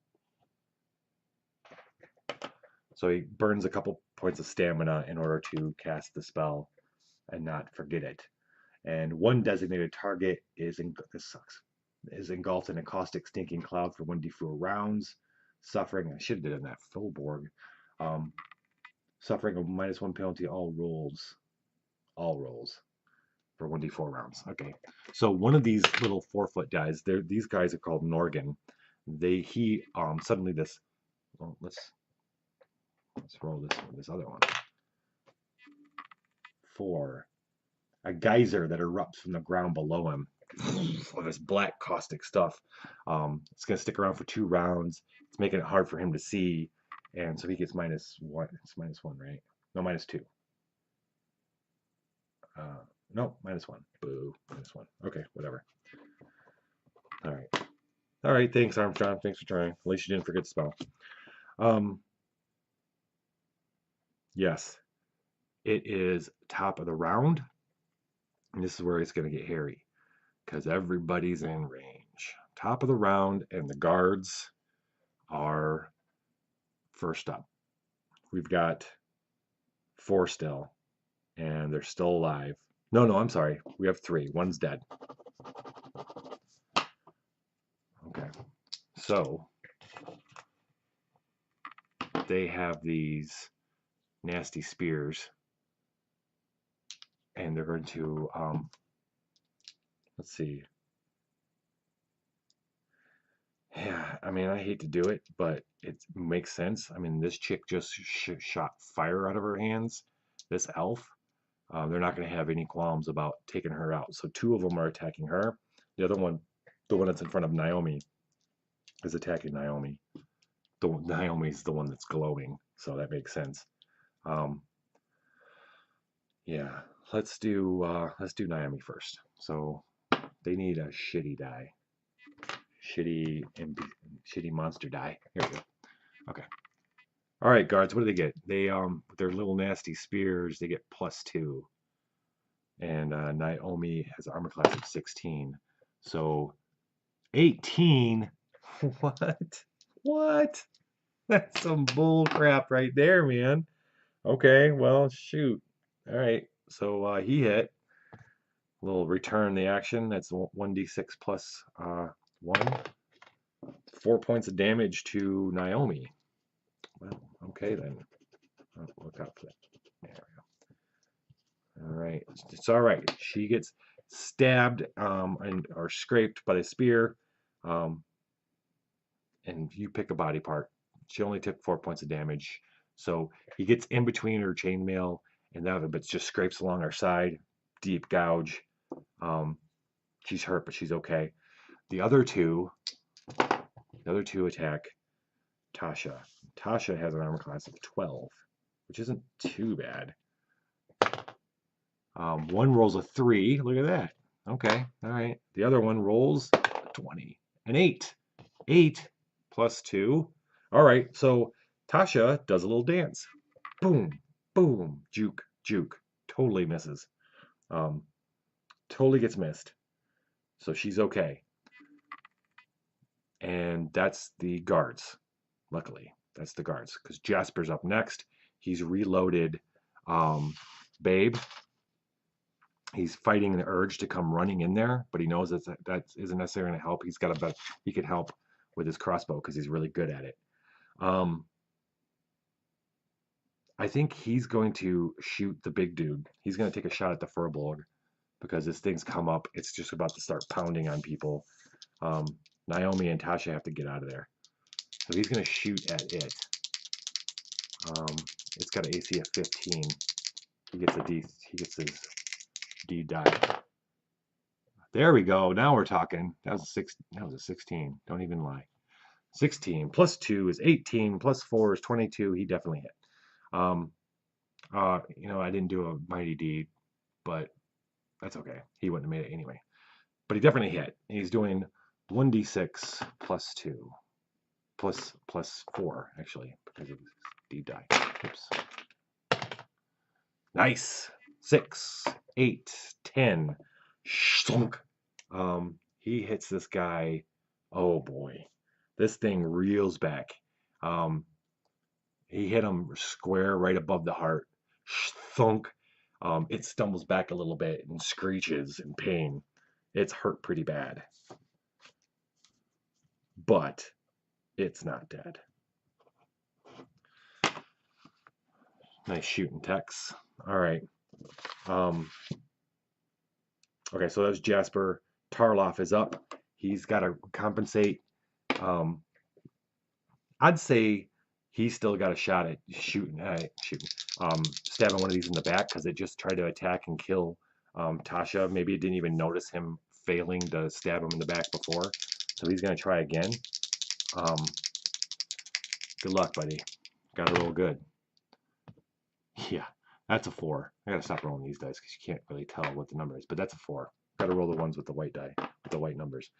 So he burns a couple points of stamina in order to cast the spell and not forget it. And one designated target this sucks, is engulfed in a caustic stinking cloud for 1d4 rounds, suffering, I should have done that, Fulborg, suffering a -1 penalty all rolls for 1d4 rounds. Okay, so one of these little 4-foot guys, these guys are called Norgan. He suddenly this, well, let's roll this other one. 4, a geyser that erupts from the ground below him. All this black caustic stuff. It's gonna stick around for 2 rounds. It's making it hard for him to see, and so he gets -1. It's -1, right? No, -2. No, -1. Boo, -1. Okay, whatever. All right. Thanks, Armstrong. Thanks for trying. At least you didn't forget the spell. Yes, it is top of the round, and this is where it's gonna get hairy, because everybody's in range. Top of the round, and the guards are first up. We've got 4 still, and they're still alive. No, I'm sorry. We have 3. One's dead. Okay. So they have these nasty spears, and they're going to, let's see. Yeah, I mean, I hate to do it, but it makes sense. I mean, this chick just shot fire out of her hands, this elf. They're not going to have any qualms about taking her out. So 2 of them are attacking her. The other one, the one that's in front of Naomi, is attacking Naomi. Naomi's the one that's glowing, so that makes sense. Yeah, let's do Naomi first. So they need a shitty die. Shitty monster die. Here we go. Okay. All right, guards. What do they get? They with their little nasty spears, they get +2. And Naomi has armor class of 16. So 18. What? That's some bull crap right there, man. Okay, well, shoot. All right. So he hit. We'll return the action. That's 1d6 plus 1. 4 points of damage to Naomi. Well, okay then. Oh, look out for that. There we go. All right. It's all right. She gets stabbed or scraped by the spear. And you pick a body part. She only took 4 points of damage. So he gets in between her chainmail and the other, but just scrapes along her side. Deep gouge. She's hurt, but she's okay. The other two attack Tasha. Tasha has an armor class of 12, which isn't too bad. One rolls a 3. Look at that. Okay, all right. The other one rolls a 20. An 8. 8 plus 2. All right, so Tasha does a little dance. Boom, boom, juke, juke. Totally misses. Totally gets missed. So she's okay. And that's the guards. Luckily, that's the guards. Because Jasper's up next. He's reloaded Babe. He's fighting the urge to come running in there, but he knows that isn't necessarily going to help. He could help with his crossbow because he's really good at it. I think he's going to shoot the big dude. He's going to take a shot at the Furbolg because this thing's come up. It's just about to start pounding on people. Naomi and Tasha have to get out of there. So he's going to shoot at it. It's got an AC of 15. He gets his D die. There we go. Now we're talking. That was a 16. Don't even lie. 16 plus 2 is 18 plus 4 is 22. He definitely hit. I didn't do a mighty deed, but that's okay. He wouldn't have made it anyway. But he definitely hit. He's doing 1d6 plus 2 plus 4 actually because of his D die. Oops. Nice. 6, 8, 10. Shunk. He hits this guy. Oh boy. This thing reels back. He hit him square right above the heart. Thunk. It stumbles back a little bit and screeches in pain. It's hurt pretty bad. But it's not dead. Nice shooting, Tex. All right. Okay, so that's Jasper. Tarloff is up. He's got to compensate. I'd say he's still got a shot at stabbing one of these in the back because it just tried to attack and kill Tasha. Maybe it didn't even notice him failing to stab him in the back before. So he's going to try again. Good luck, buddy. Got to roll good. Yeah, that's a 4. I got to stop rolling these dice because you can't really tell what the number is. But that's a 4. Got to roll the ones with the white die, with the white numbers.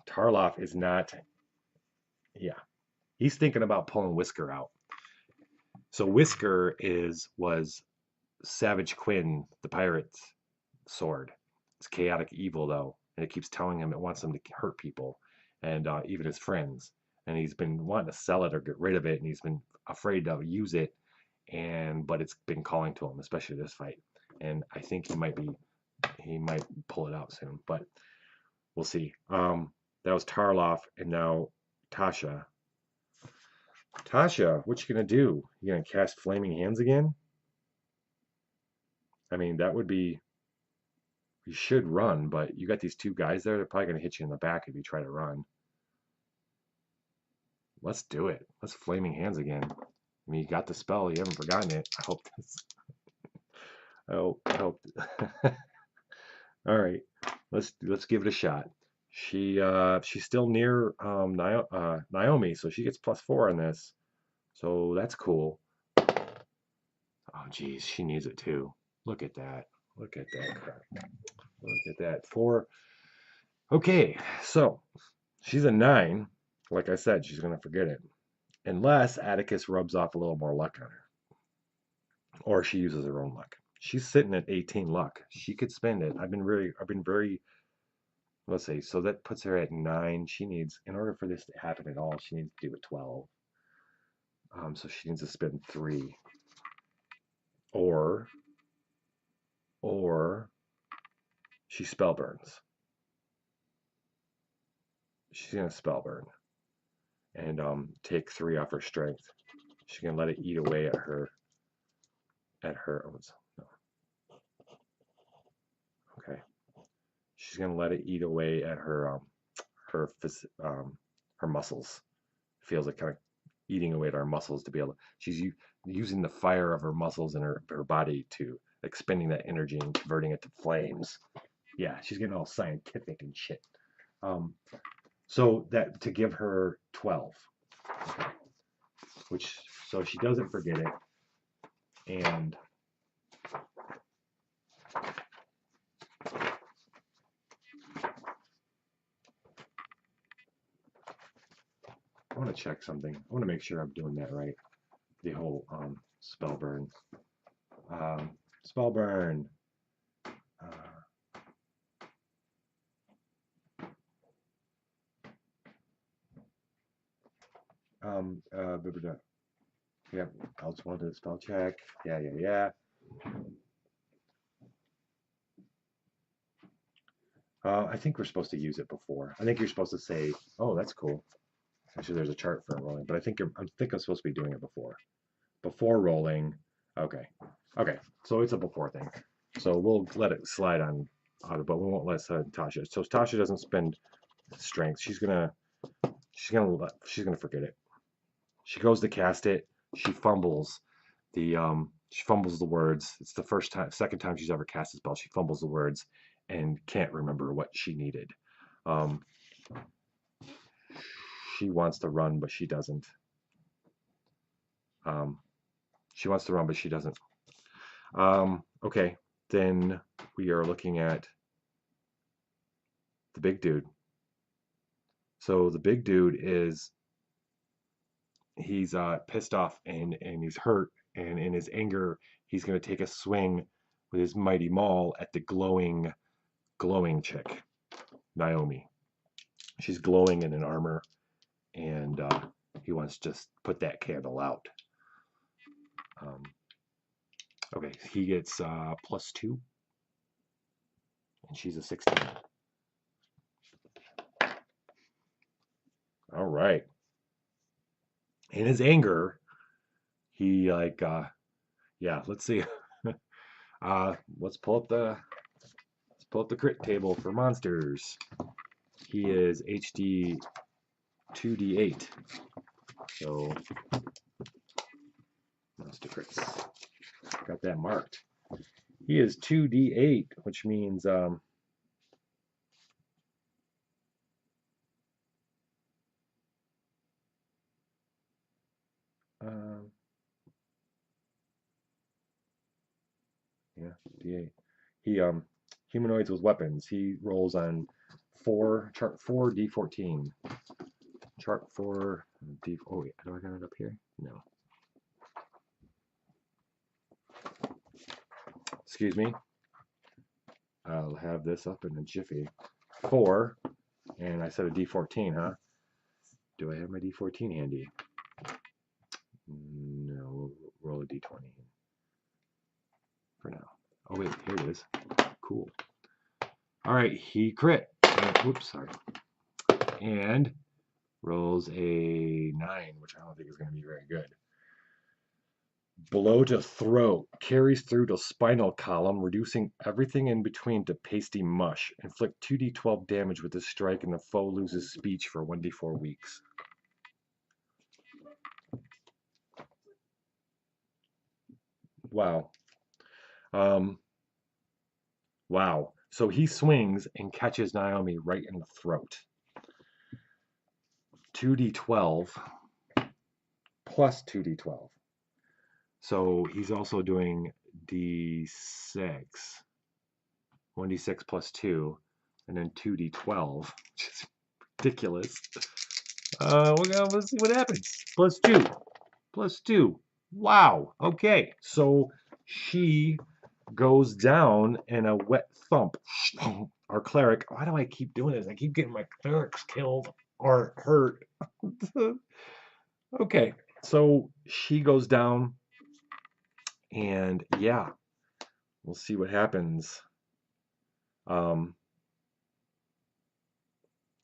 Tarloff is not... Yeah. He's thinking about pulling Whisker out. So Whisker was Savage Quinn, the pirate's sword. It's chaotic evil, though, and it keeps telling him it wants him to hurt people, and even his friends. And he's been wanting to sell it or get rid of it, and he's been afraid to use it, but it's been calling to him, especially this fight. And I think he might pull it out soon, but we'll see. That was Tarloff, and now Tasha. Tasha, what you gonna do? You gonna cast Flaming Hands again? I mean, that would be... You should run, but you got these two guys there. They're probably gonna hit you in the back if you try to run. Let's do it. Let's Flaming Hands again. I mean, you got the spell. You haven't forgotten it. I hope this... I hope... All right. Let's give it a shot. She's still near Naomi, so she gets +4 on this. So that's cool. Oh geez, she needs it too. Look at that. Look at that crap. Look at that. 4. Okay, so she's a 9. Like I said, she's gonna forget it. Unless Atticus rubs off a little more luck on her. Or she uses her own luck. She's sitting at 18 luck. She could spend it. I've been very... Let's see. So that puts her at 9. She needs, in order for this to happen at all, she needs to do a 12. So she needs to spend 3. Or she spell burns. She's gonna spell burn and take 3 off her strength. She's gonna let it eat away at her. No. Okay. She's gonna let it eat away at her muscles. Feels like kind of eating away at our muscles to be able to... She's using the fire of her muscles and her body to expending that energy and converting it to flames. Yeah, she's getting all scientific and shit. So that to give her 12. Okay. So she doesn't forget it. And I want to check something. I want to make sure I'm doing that right. The whole spell burn. Spell burn. Yeah, I just wanted to spell check. Yeah. I think we're supposed to use it before. I think you're supposed to say, "Oh, that's cool." Actually, there's a chart for rolling, but I think I'm supposed to be doing it before rolling. Okay. So it's a before thing. So we'll let it slide on auto, but we won't let Tasha. So Tasha doesn't spend strength. She's gonna forget it. She goes to cast it. She fumbles the words. It's the second time she's ever cast a spell. She fumbles the words and can't remember what she needed. She wants to run, but she doesn't. She wants to run, but she doesn't. Okay, then we are looking at the big dude. So the big dude he's pissed off and he's hurt, and in his anger, he's going to take a swing with his mighty maul at the glowing chick, Naomi. She's glowing in an armor, and He wants to just put that candle out. Okay, he gets +2, and she's a 16. All right. In his anger, he like, yeah. Let's see. Let's pull up the crit table for monsters. He is HD 2d8. So monster crits. Got that marked. He is 2d8, which means yeah, d8. He humanoids with weapons. He rolls on chart 4 d14. Chart 4 d. Oh wait, do I got it up here? No. Excuse me. I'll have this up in a jiffy. 4, and I said a d14, huh? Do I have my d14 handy? No, we'll roll a d20 for now. Oh wait, here it is. Cool. All right, he crit. Oops, sorry. And rolls a 9, which I don't think is going to be very good. Blow to throat, carries through to spinal column, reducing everything in between to pasty mush. Inflict 2d12 damage with this strike, and the foe loses speech for 1d4 weeks. Wow. Wow. So he swings and catches Naomi right in the throat. 2d12 plus 2d12. So he's also doing d6. 1d6 plus 2, and then 2d12, which is ridiculous. Let's see what happens. +2. +2. Wow. Okay. So she goes down in a wet thump. Our cleric. Why do I keep doing this? I keep getting my clerics killed or hurt. Okay. So she goes down, and yeah, we'll see what happens.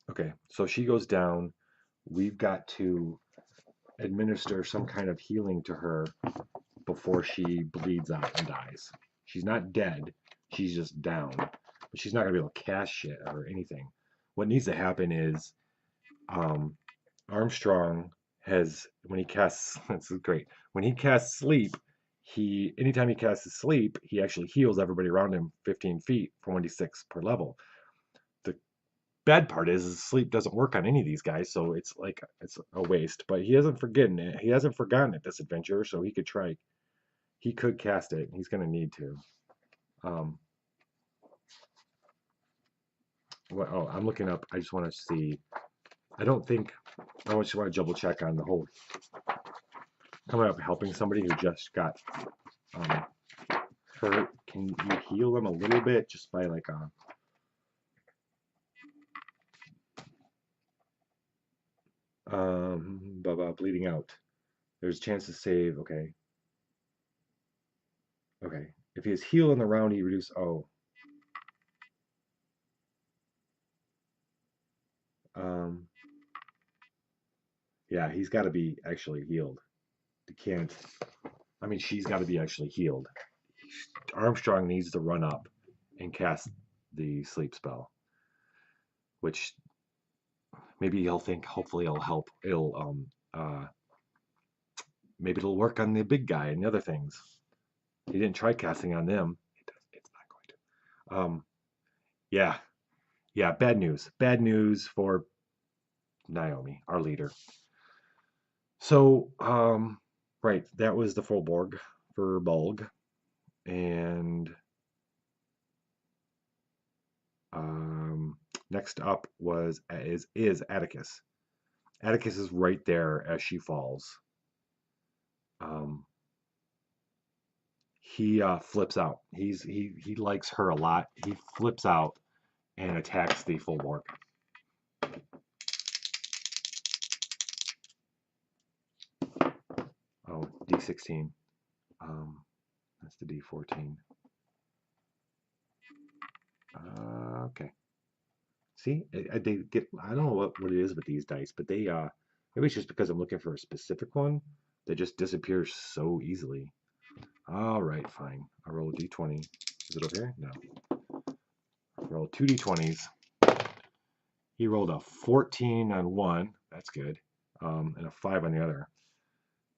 Okay, so she goes down. We've got to administer some kind of healing to her before she bleeds out and dies. She's not dead. She's just down. But she's not going to be able to cast shit or anything. What needs to happen is Armstrong when he casts, this is great. When he casts sleep, anytime he casts sleep, he actually heals everybody around him 15 feet for 1d6 per level. The bad part is sleep doesn't work on any of these guys, so it's a waste. But he hasn't forgotten it. He hasn't forgotten it this adventure, so he could cast it. He's going to need to. I'm looking up. I just want to see. I just want to double check on the whole coming up helping somebody who just got hurt. Can you heal them a little bit just by like bleeding out? There's a chance to save. Okay. Okay. If he has heal in the round, he reduce. Oh. Yeah, he's got to be actually healed. He can't. I mean, she's got to be actually healed. Armstrong needs to run up and cast the sleep spell, which maybe he'll think. Hopefully, it'll help. Maybe it'll work on the big guy and the other things. He didn't try casting on them. It's not going to. Yeah. Bad news. Bad news for Naomi, our leader. So, right, that was the Faubourg for Bulg, and next up is Atticus. Atticus is right there as she falls. He flips out. He likes her a lot. He flips out and attacks the Faubourg. D16. That's the D14. Okay. See, they get. I don't know what it is with these dice, but they maybe it's just because I'm looking for a specific one that just disappears so easily. All right, fine. I roll a D20. Is it over here? No. Roll 2 D20s. He rolled a 14 on one. That's good. And a 5 on the other.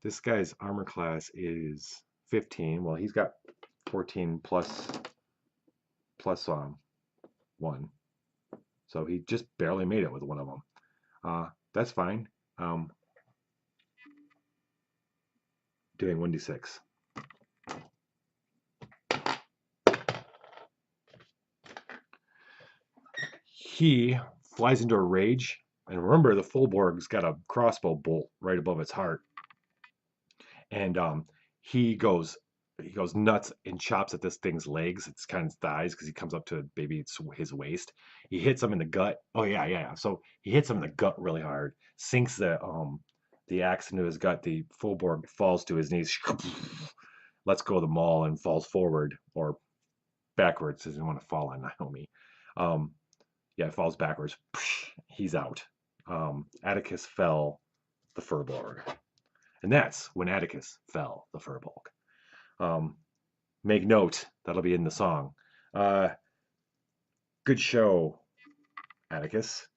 This guy's armor class is 15. Well, he's got 14 plus 1. So he just barely made it with one of them. That's fine. Doing 1d6. He flies into a rage. And remember, the Fullborg's got a crossbow bolt right above its heart. And he goes nuts and chops at this thing's legs. It's kind of thighs because he comes up to maybe it's his waist. He hits him in the gut. Oh yeah. So he hits him in the gut really hard. Sinks the axe into his gut. The Fullborg falls to his knees. Lets go of the maul and falls forward or backwards. Doesn't want to fall on Naomi. Yeah, falls backwards. He's out. Atticus fell the Furbolg. And that's when Atticus fell the Furbolg. Make note, that'll be in the song. Good show, Atticus.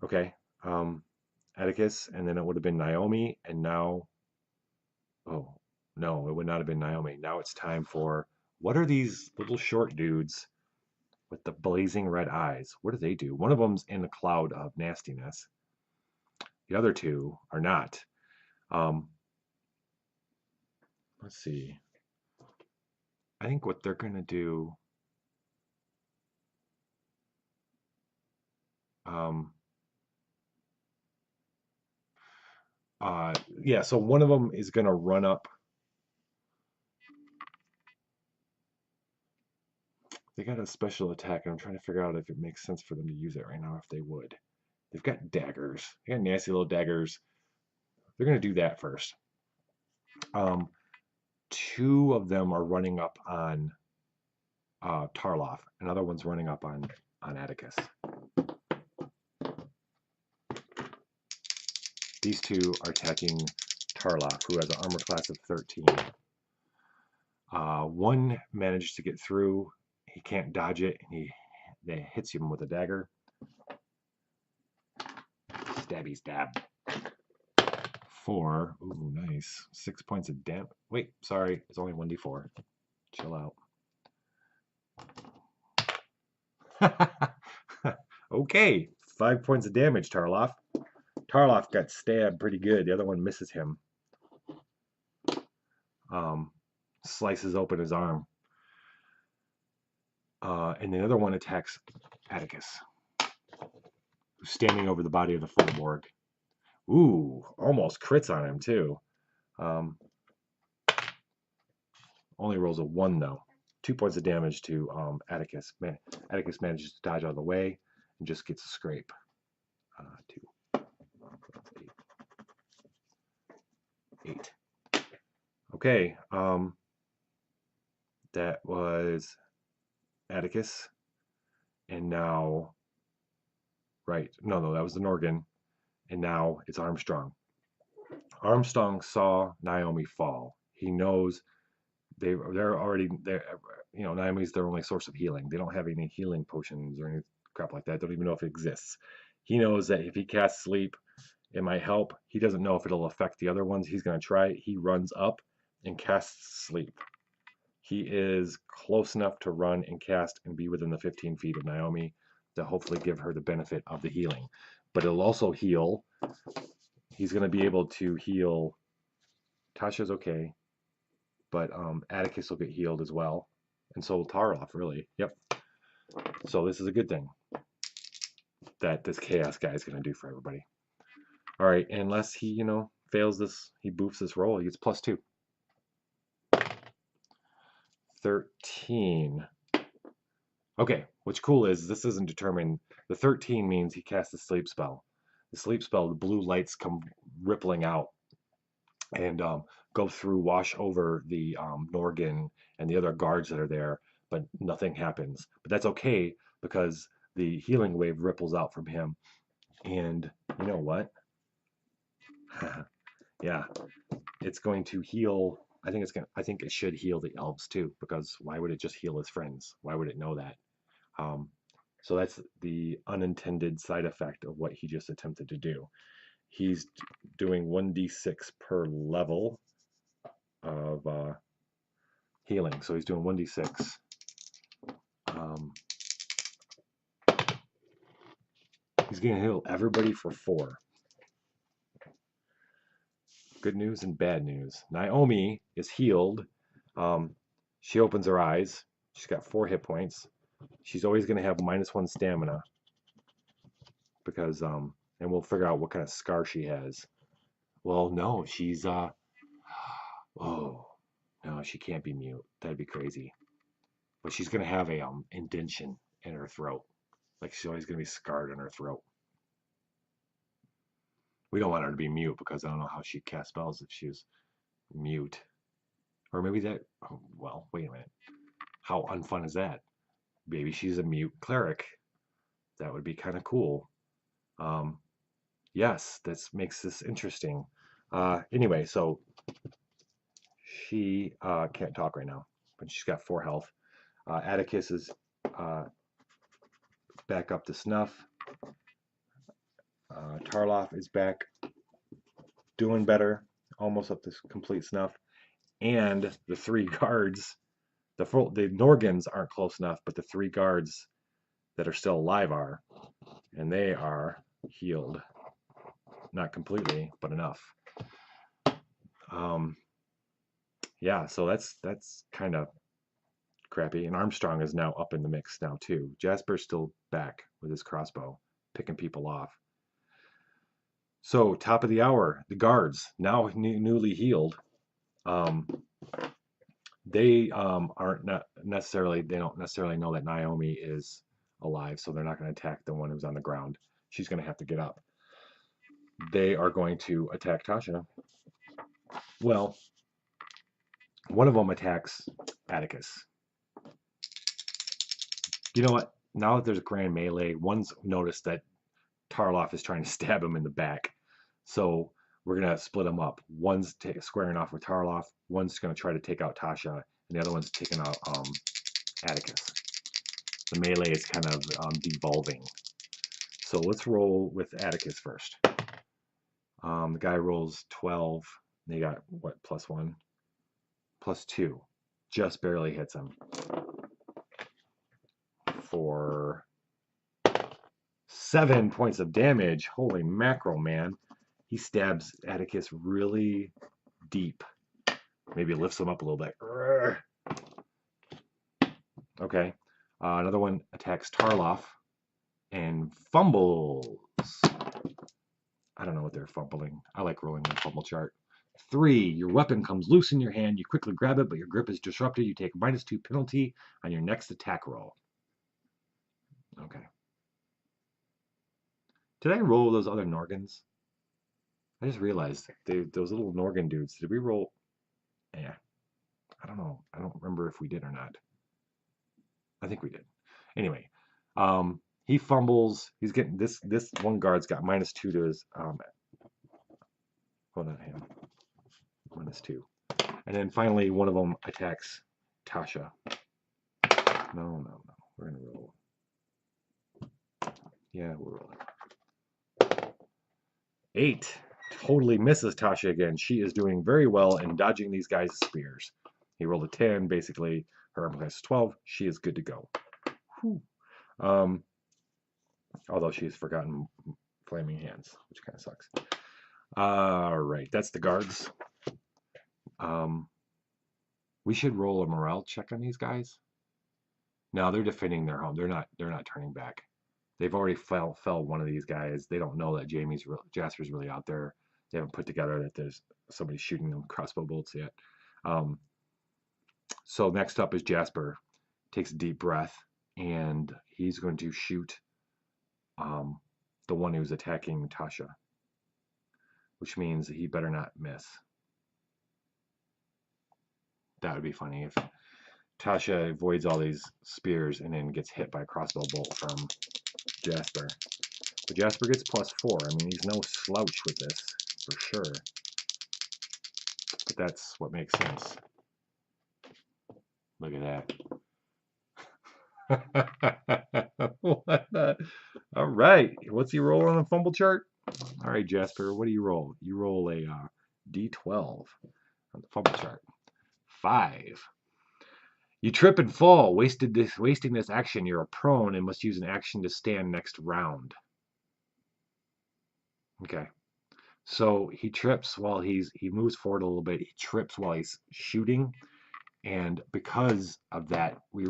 Okay. Atticus, and then it would have been Naomi, and now, oh, no, it would not have been Naomi. Now it's time for, what are these little short dudes with the blazing red eyes? What do they do? One of them's in a cloud of nastiness. The other two are not. Let's see. I think what they're going to do... yeah, so one of them is going to run up. They got a special attack, and I'm trying to figure out if it makes sense for them to use it right now, if they would. They've got daggers. They got nasty little daggers. They're going to do that first. Two of them are running up on Tarloff. Another one's running up on Atticus. These two are attacking Tarloff, who has an armor class of 13. One managed to get through. He can't dodge it, and he hits him with a dagger. Stabby stab. 4. Ooh, nice. 6 points of damage. Wait, sorry. It's only 1d4. Chill out. Okay. 5 points of damage, Tarloff. Tarloff got stabbed pretty good. The other one misses him. Slices open his arm. And the other one attacks Atticus, who's standing over the body of the Furbolg. Ooh, almost crits on him, too. Only rolls a 1, though. 2 points of damage to Atticus. Atticus manages to dodge out of the way and just gets a scrape. 2. 8. Okay. That was Atticus. And now... Right. No, that was the Norgan. And now it's Armstrong. Armstrong saw Naomi fall. He knows they're already there. You know, Naomi's their only source of healing. They don't have any healing potions or any crap like that. Don't even know if it exists. He knows that if he casts sleep, it might help. He doesn't know if it'll affect the other ones. He's going to try it. He runs up and casts sleep. He is close enough to run and cast and be within the 15 feet of Naomi to hopefully give her the benefit of the healing. But it'll also heal. He's going to be able to heal. Tasha's okay. But Atticus will get healed as well. And so will Tarloff, really. Yep. So this is a good thing that this Chaos guy is going to do for everybody. All right. Unless he, fails this, he boofs this roll, he gets +2. 13. Okay. What's cool is this isn't determined. The 13 means he casts a sleep spell. The sleep spell, the blue lights come rippling out and go through, wash over the Norgan and the other guards that are there, but nothing happens. But that's okay because the healing wave ripples out from him. And you know what? Yeah, it's going to heal. I think it should heal the elves too, because why would it just heal his friends? Why would it know that? Um, so that's the unintended side effect of what he just attempted to do. He's doing 1d6 per level of healing. So he's doing 1d6. Um, he's going to heal everybody for 4. Good news and bad news. Naomi is healed. Um, she opens her eyes. She's got 4 hit points. She's always going to have -1 stamina because, and we'll figure out what kind of scar she has. Well, no, she's, oh, no, she can't be mute. That'd be crazy. But she's going to have a indentation in her throat. Like she's always going to be scarred in her throat. We don't want her to be mute because I don't know how she'd cast spells if she was mute. Or maybe that, oh, well, wait a minute. How unfun is that? Maybe she's a mute cleric. That would be kind of cool. Yes, that makes this interesting. Anyway, so she can't talk right now, but she's got 4 health. Atticus is back up to snuff. Tarloff is back doing better, almost up to complete snuff. And the 3 guards, the Norgans aren't close enough, but the 3 guards that are still alive are, and they are healed. Not completely, but enough. Yeah, so that's kind of crappy. And Armstrong is now up in the mix now too. Jasper's still back with his crossbow, picking people off. So top of the hour, the guards now newly healed. They aren't not necessarily. They don't necessarily know that Naomi is alive, so they're not going to attack the one who's on the ground. She's going to have to get up. They are going to attack Tasha. Well, one of them attacks Atticus. You know what? Now that there's a grand melee, one's noticed that Tarloff is trying to stab him in the back. So we're going to split them up. One's squaring off with Tarloff. One's going to try to take out Tasha. And the other one's taking out Atticus. The melee is kind of devolving. So let's roll with Atticus first. The guy rolls 12. They got, what, +1? +2. Just barely hits him. For 7 points of damage. Holy mackerel, man. He stabs Atticus really deep. Maybe lifts him up a little bit. Okay. Another one attacks Tarloff and fumbles. I don't know what they're fumbling. I like rolling the fumble chart. 3, your weapon comes loose in your hand. You quickly grab it, but your grip is disrupted. You take -2 penalty on your next attack roll. Okay. Did I roll those other Norgans? I just realized those little Norgan dudes. Did we roll? Yeah. I don't know. I don't remember if we did or not. I think we did. Anyway, he fumbles. He's getting this one guard's got -2 to his hold on him. -2. And then finally one of them attacks Tasha. No. We're gonna roll. Yeah, we're rolling. 8. Totally misses Tasha again. She is doing very well in dodging these guys' spears. He rolled a 10, basically. Her armor class is 12. She is good to go. Although she's forgotten flaming hands, which kind of sucks. All right, that's the guards. We should roll a morale check on these guys. No, they're defending their home. They're not turning back. They've already fell one of these guys. They don't know that Jasper's really out there. They haven't put together that there's somebody shooting them crossbow bolts yet. So next up is Jasper. Takes a deep breath, and he's going to shoot the one who's attacking Tasha, which means he better not miss. That would be funny if Tasha avoids all these spears and then gets hit by a crossbow bolt from Jasper. But Jasper gets +4. I mean, he's no slouch with this, for sure. But that's what makes sense. Look at that. All right. What's he roll on the fumble chart? All right, Jasper, what do you roll? You roll a D12 on the fumble chart. 5. You trip and fall, wasting this action. You're prone and must use an action to stand next round. Okay. So he trips while he moves forward a little bit. He trips while he's shooting, and because of that, we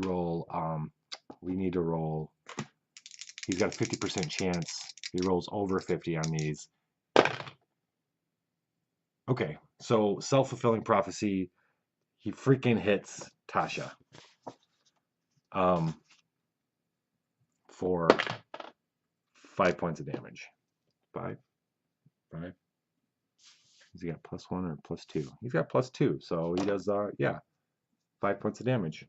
need to roll. He's got a 50% chance. He rolls over 50 on these. Okay, so self-fulfilling prophecy. He freaking hits Tasha. For 5 points of damage. 5. Has he got +1 or +2? He's got +2, so he does, 5 points of damage.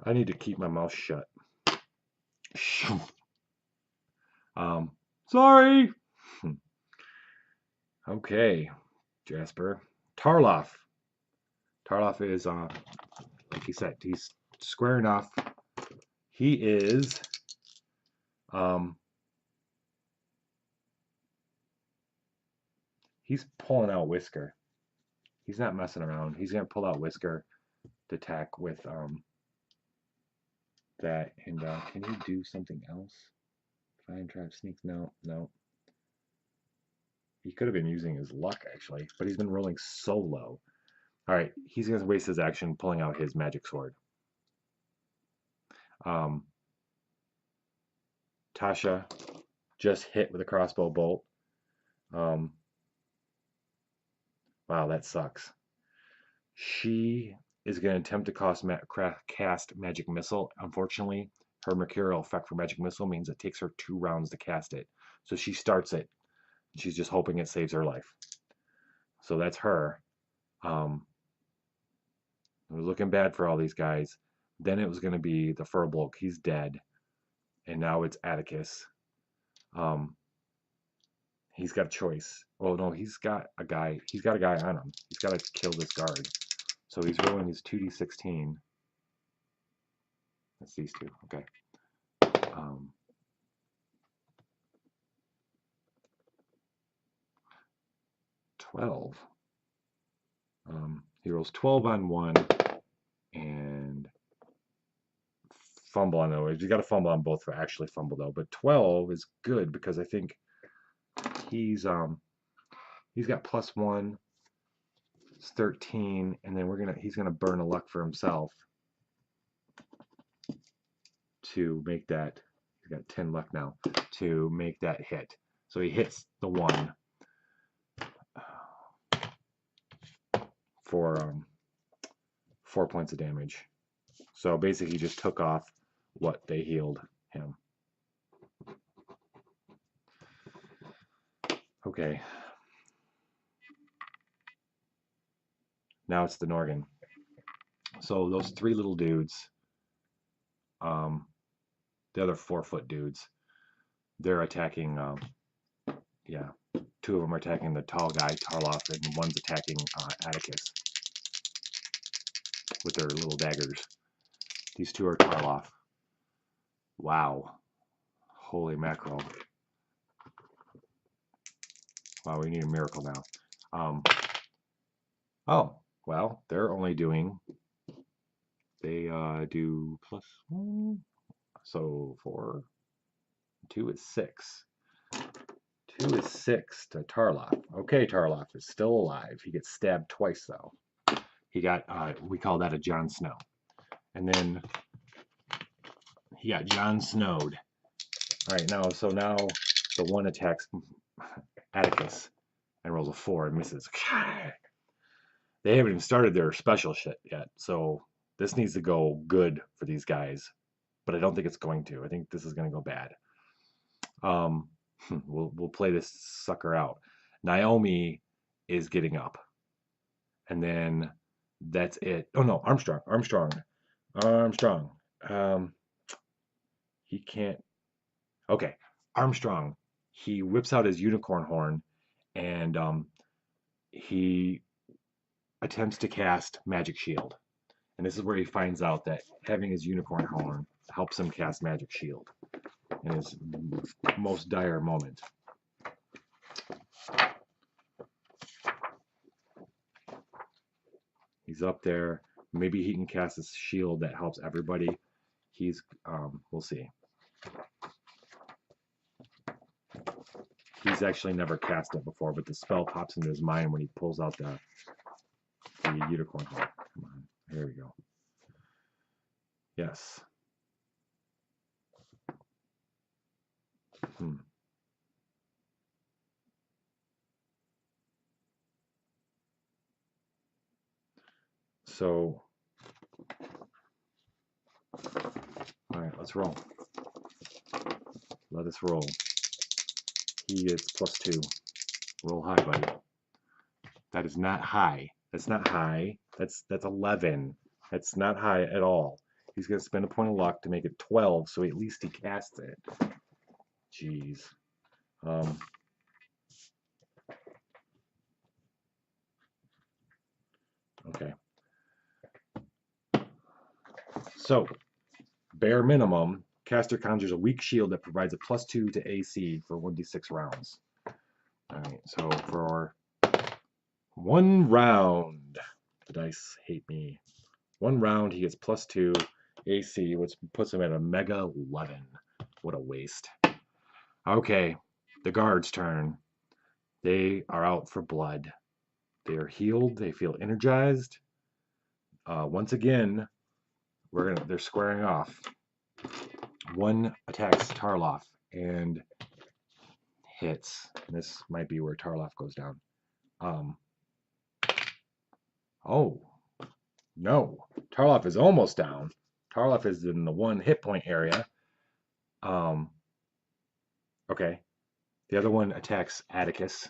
I need to keep my mouth shut. Sorry. Okay, Jasper. Tarloff. Tarloff is, like he said, he's square enough. He is, he's pulling out Whisker. He's not messing around. He's gonna pull out Whisker to attack with that. And can you do something else? Try and trap sneaks. No. He could have been using his luck actually, but he's been rolling so low. All right, he's gonna waste his action pulling out his magic sword. Tasha just hit with a crossbow bolt. Wow, that sucks. She is going to attempt to cast Magic Missile. Unfortunately, her mercurial effect for Magic Missile means it takes her 2 rounds to cast it. So she starts it. She's just hoping it saves her life. So that's her. It was looking bad for all these guys. Then it was going to be the Furbloke. He's dead. And now it's Atticus. He's got a choice. Oh no, he's got a guy on him. He's got to kill this guard. So he's rolling his 2d16. That's these two. Okay. 12. He rolls 12 on one and fumble on the other. You got to fumble on both for actually fumble though. But 12 is good because I think he's got +1. It's 13, and then he's gonna burn a luck for himself to make that. He's got 10 luck now to make that hit. So he hits the 1 for 4 points of damage. So basically, he just took off what they healed him. Okay. Now it's the Norgan. So those 3 little dudes, the other 4-foot dudes, they're attacking, 2 of them are attacking the tall guy, Tarloff, and one's attacking Atticus with their little daggers. These 2 are Tarloff. Wow. Holy mackerel. Wow, we need a miracle now. Oh, well, they're only doing, they do +1, so 4, 2 is 6. 2 is 6 to Tarloff. Okay, Tarloff is still alive. He gets stabbed twice, though. He got, we call that a Jon Snow. And then he got Jon Snowed. All right, now the one attacks Atticus and rolls a 4 and misses. They haven't even started their special shit yet, so this needs to go good for these guys. But I don't think it's going to. I think this is going to go bad. We'll play this sucker out. Naomi is getting up, and then that's it. Oh no, Armstrong. Armstrong. He can't. Okay, Armstrong. He whips out his unicorn horn, and he attempts to cast Magic Shield. And this is where he finds out that having his unicorn horn helps him cast Magic Shield in his most dire moment. He's up there. Maybe he can cast a shield that helps everybody. He's, we'll see. He's actually never cast it before, but the spell pops into his mind when he pulls out the unicorn horn. Come on, here we go. Yes. So, all right, let's roll. Let us roll. He gets +2. Roll high, buddy. That is not high. That's not high. That's 11. That's not high at all. He's going to spend a point of luck to make it 12, so at least he casts it. Jeez. Okay. So, bare minimum, caster conjures a weak shield that provides a +2 to AC for 1d6 rounds. Alright, so for 1 round, the dice hate me. 1 round, he gets +2 AC, which puts him at a mega 11. What a waste. Okay, the guards' turn. They are out for blood. They are healed. They feel energized. Once again, they're squaring off. One attacks Tarloff and hits. This might be where Tarloff goes down. Oh, no. Tarloff is almost down. Tarloff is in the 1 hit point area. Okay. The other one attacks Atticus.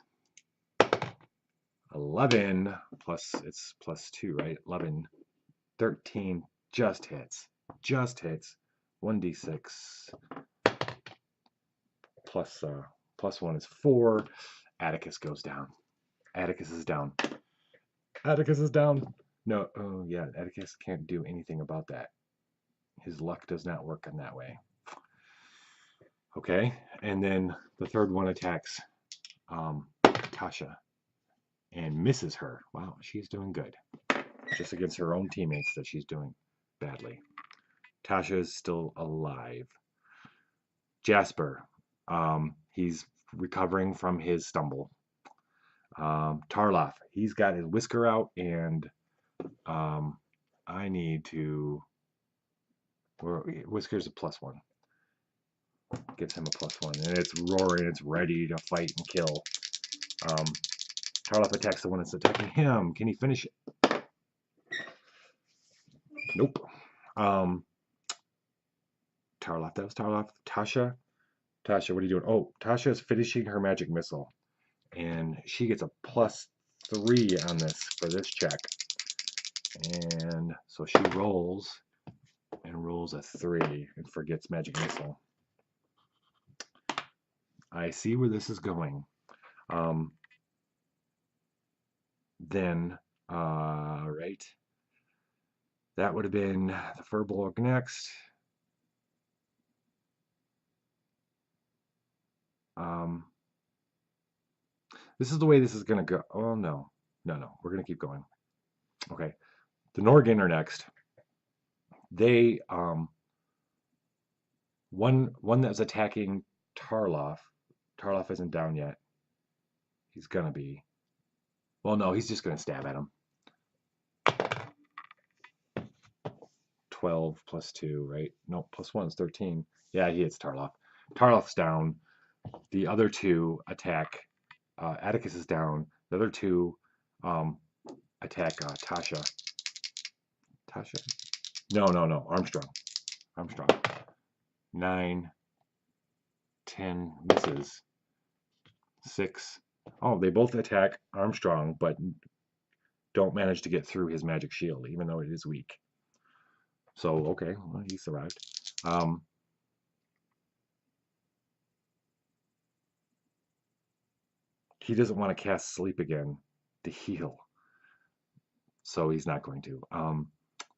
11 plus, it's +2, right? 11, 13, just hits. Just hits. 1d6 plus +1 is 4. Atticus goes down. Atticus is down. Atticus is down. No, oh yeah, Atticus can't do anything about that. His luck does not work in that way. Okay, and then the third one attacks Tasha and misses her. Wow, she's doing good. Just against her own teammates that she's doing badly. Tasha is still alive. Jasper, he's recovering from his stumble. Tarloff, he's got his whisker out, and I need to. Whisker's a +1. Gives him a +1, and it's roaring. It's ready to fight and kill. Tarloff attacks the one that's attacking him. Can he finish it? Nope. Tarloff, that was Tarloff. Tasha, what are you doing? Oh, Tasha is finishing her magic missile, and she gets a +3 on this for this check. And so she rolls a 3 and forgets magic missile. I see where this is going. Then, right, that would have been the Furbolg next. This is the way this is going to go. Oh, no. We're going to keep going. Okay. The Norgin are next. They, one that's attacking Tarloff. Tarloff isn't down yet. He's going to be. Well, no, he's just going to stab at him. 12 +2, right? No, +1 is 13. Yeah, he hits Tarloff. Tarloff's down. The other two attack. Atticus is down. The other two attack Tasha. Tasha? No. Armstrong. 9, 10 misses. 6. Oh, they both attack Armstrong, but don't manage to get through his magic shield, even though it is weak. So, okay, well, he survived. He doesn't want to cast sleep again to heal, so he's not going to.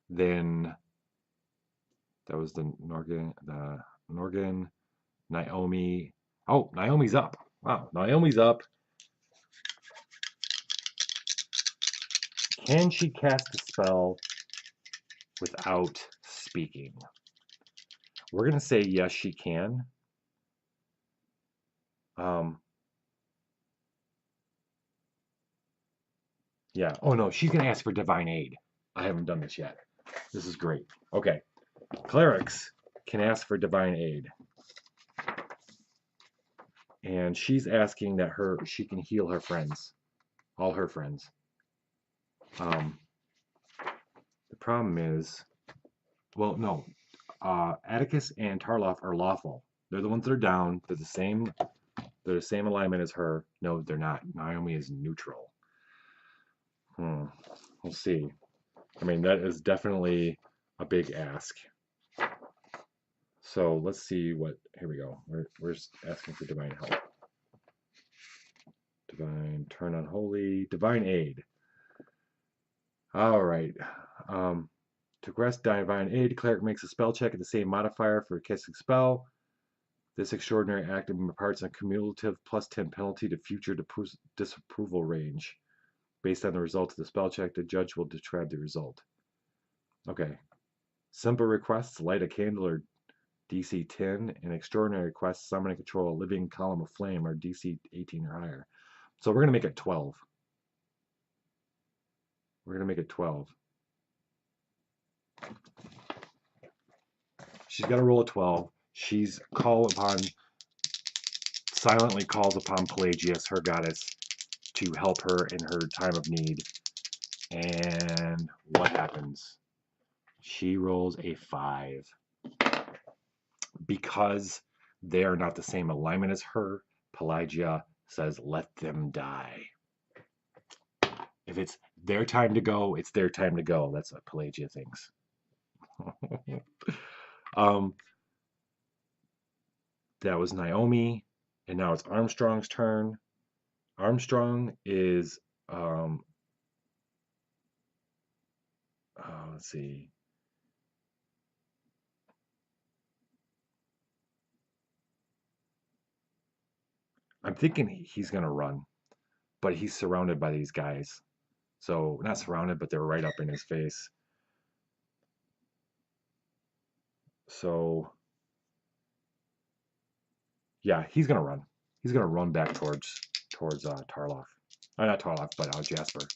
Then that was the Norgan, Naomi. Oh, Naomi's up. Wow, Naomi's up. Can she cast a spell without speaking? We're going to say yes, she can. Yeah. Oh, no, she's going to ask for divine aid. I haven't done this yet. This is great. Okay. Clerics can ask for divine aid. And she's asking that she can heal her friends. All her friends. The problem is, well, no. Atticus and Tarloff are lawful. They're the ones that are down. They're the same alignment as her. No, they're not. Naomi is neutral. We'll see. I mean, that is definitely a big ask. So let's see what. Here we go. We're asking for divine help. Divine, turn unholy, divine aid. All right. To request divine aid, cleric makes a spell check at the same modifier for casting spell. This extraordinary act imparts a cumulative +10 penalty to future disapproval range. Based on the result of the spell check, the judge will describe the result. Okay. Simple requests, light a candle or DC 10. And extraordinary requests, summon and control a living column of flame or DC 18 or higher. So we're going to make it 12. We're going to make it 12. She's got to roll a 12. She's silently calls upon Pelagius, her goddess, to help her in her time of need. And what happens? She rolls a 5. Because they are not the same alignment as her, Pelagia says, let them die. If it's their time to go, it's their time to go. That's what Pelagia thinks. That was Naomi, and now it's Armstrong's turn. Armstrong is, let's see. I'm thinking he's going to run, but he's surrounded by these guys. So, not surrounded, but they're right up in his face. So, yeah, he's going to run. He's going to run back towards Tarloff. Not Tarloff, but Jasper.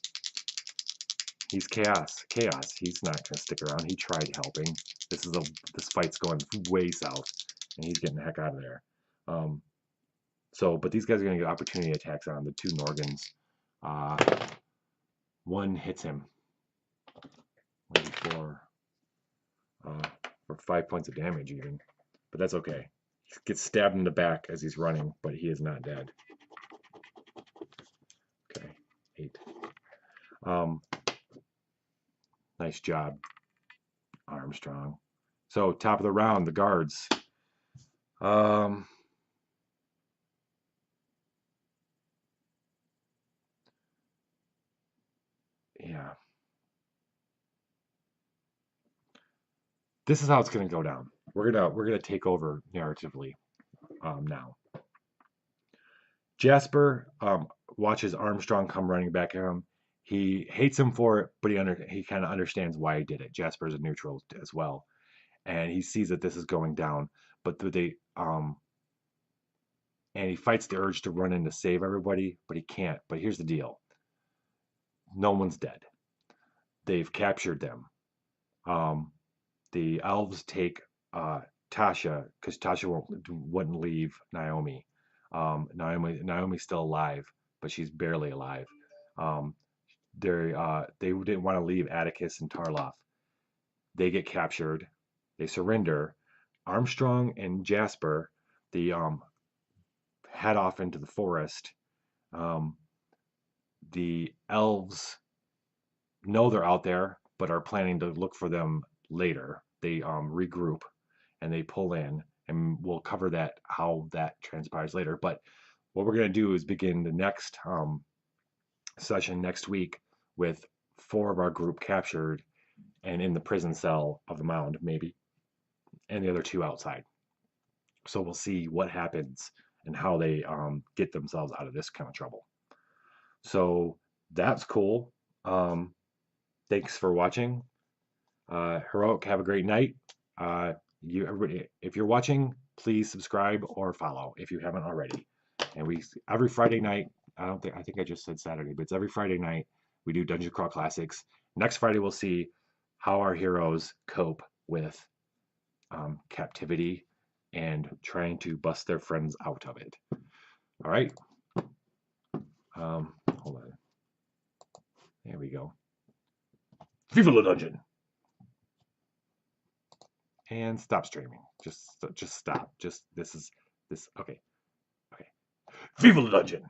He's chaos. He's not going to stick around. He tried helping. This fight's going way south, and he's getting the heck out of there. But these guys are going to get opportunity attacks on the two Norgans. One hits him. 1d4 for 5 points of damage even, but that's okay. He gets stabbed in the back as he's running, but he is not dead. Okay, 8. Nice job, Armstrong. So top of the round, the guards. Yeah. This is how it's going to go down. We're gonna take over narratively now. Jasper watches Armstrong come running back at him. He hates him for it, but he kind of understands why he did it. Jasper is a neutral as well, and he sees that this is going down. But and he fights the urge to run in to save everybody, but he can't. But here's the deal: no one's dead. They've captured them. The elves take Tasha because Tasha wouldn't leave Naomi. Naomi's still alive, but she's barely alive. They didn't want to leave Atticus and Tarloff. They get captured. They surrender. Armstrong and Jasper, head off into the forest. The elves know they're out there, but are planning to look for them later. They regroup and they pull in, and we'll cover that how that transpires later. But what we're going to do is begin the next session next week with 4 of our group captured and in the prison cell of the mound, maybe, and the other 2 outside. So we'll see what happens and how they get themselves out of this kind of trouble. So that's cool. Thanks for watching. Heroic, have a great night. Everybody, if you're watching, please subscribe or follow if you haven't already. And we every Friday night. I think I just said Saturday, but it's every Friday night we do Dungeon Crawl Classics. Next Friday we'll see how our heroes cope with captivity and trying to bust their friends out of it. All right. Hold on. There we go. Viva la Dungeon! And stop streaming. Just stop. This. Okay. Viva la Dungeon!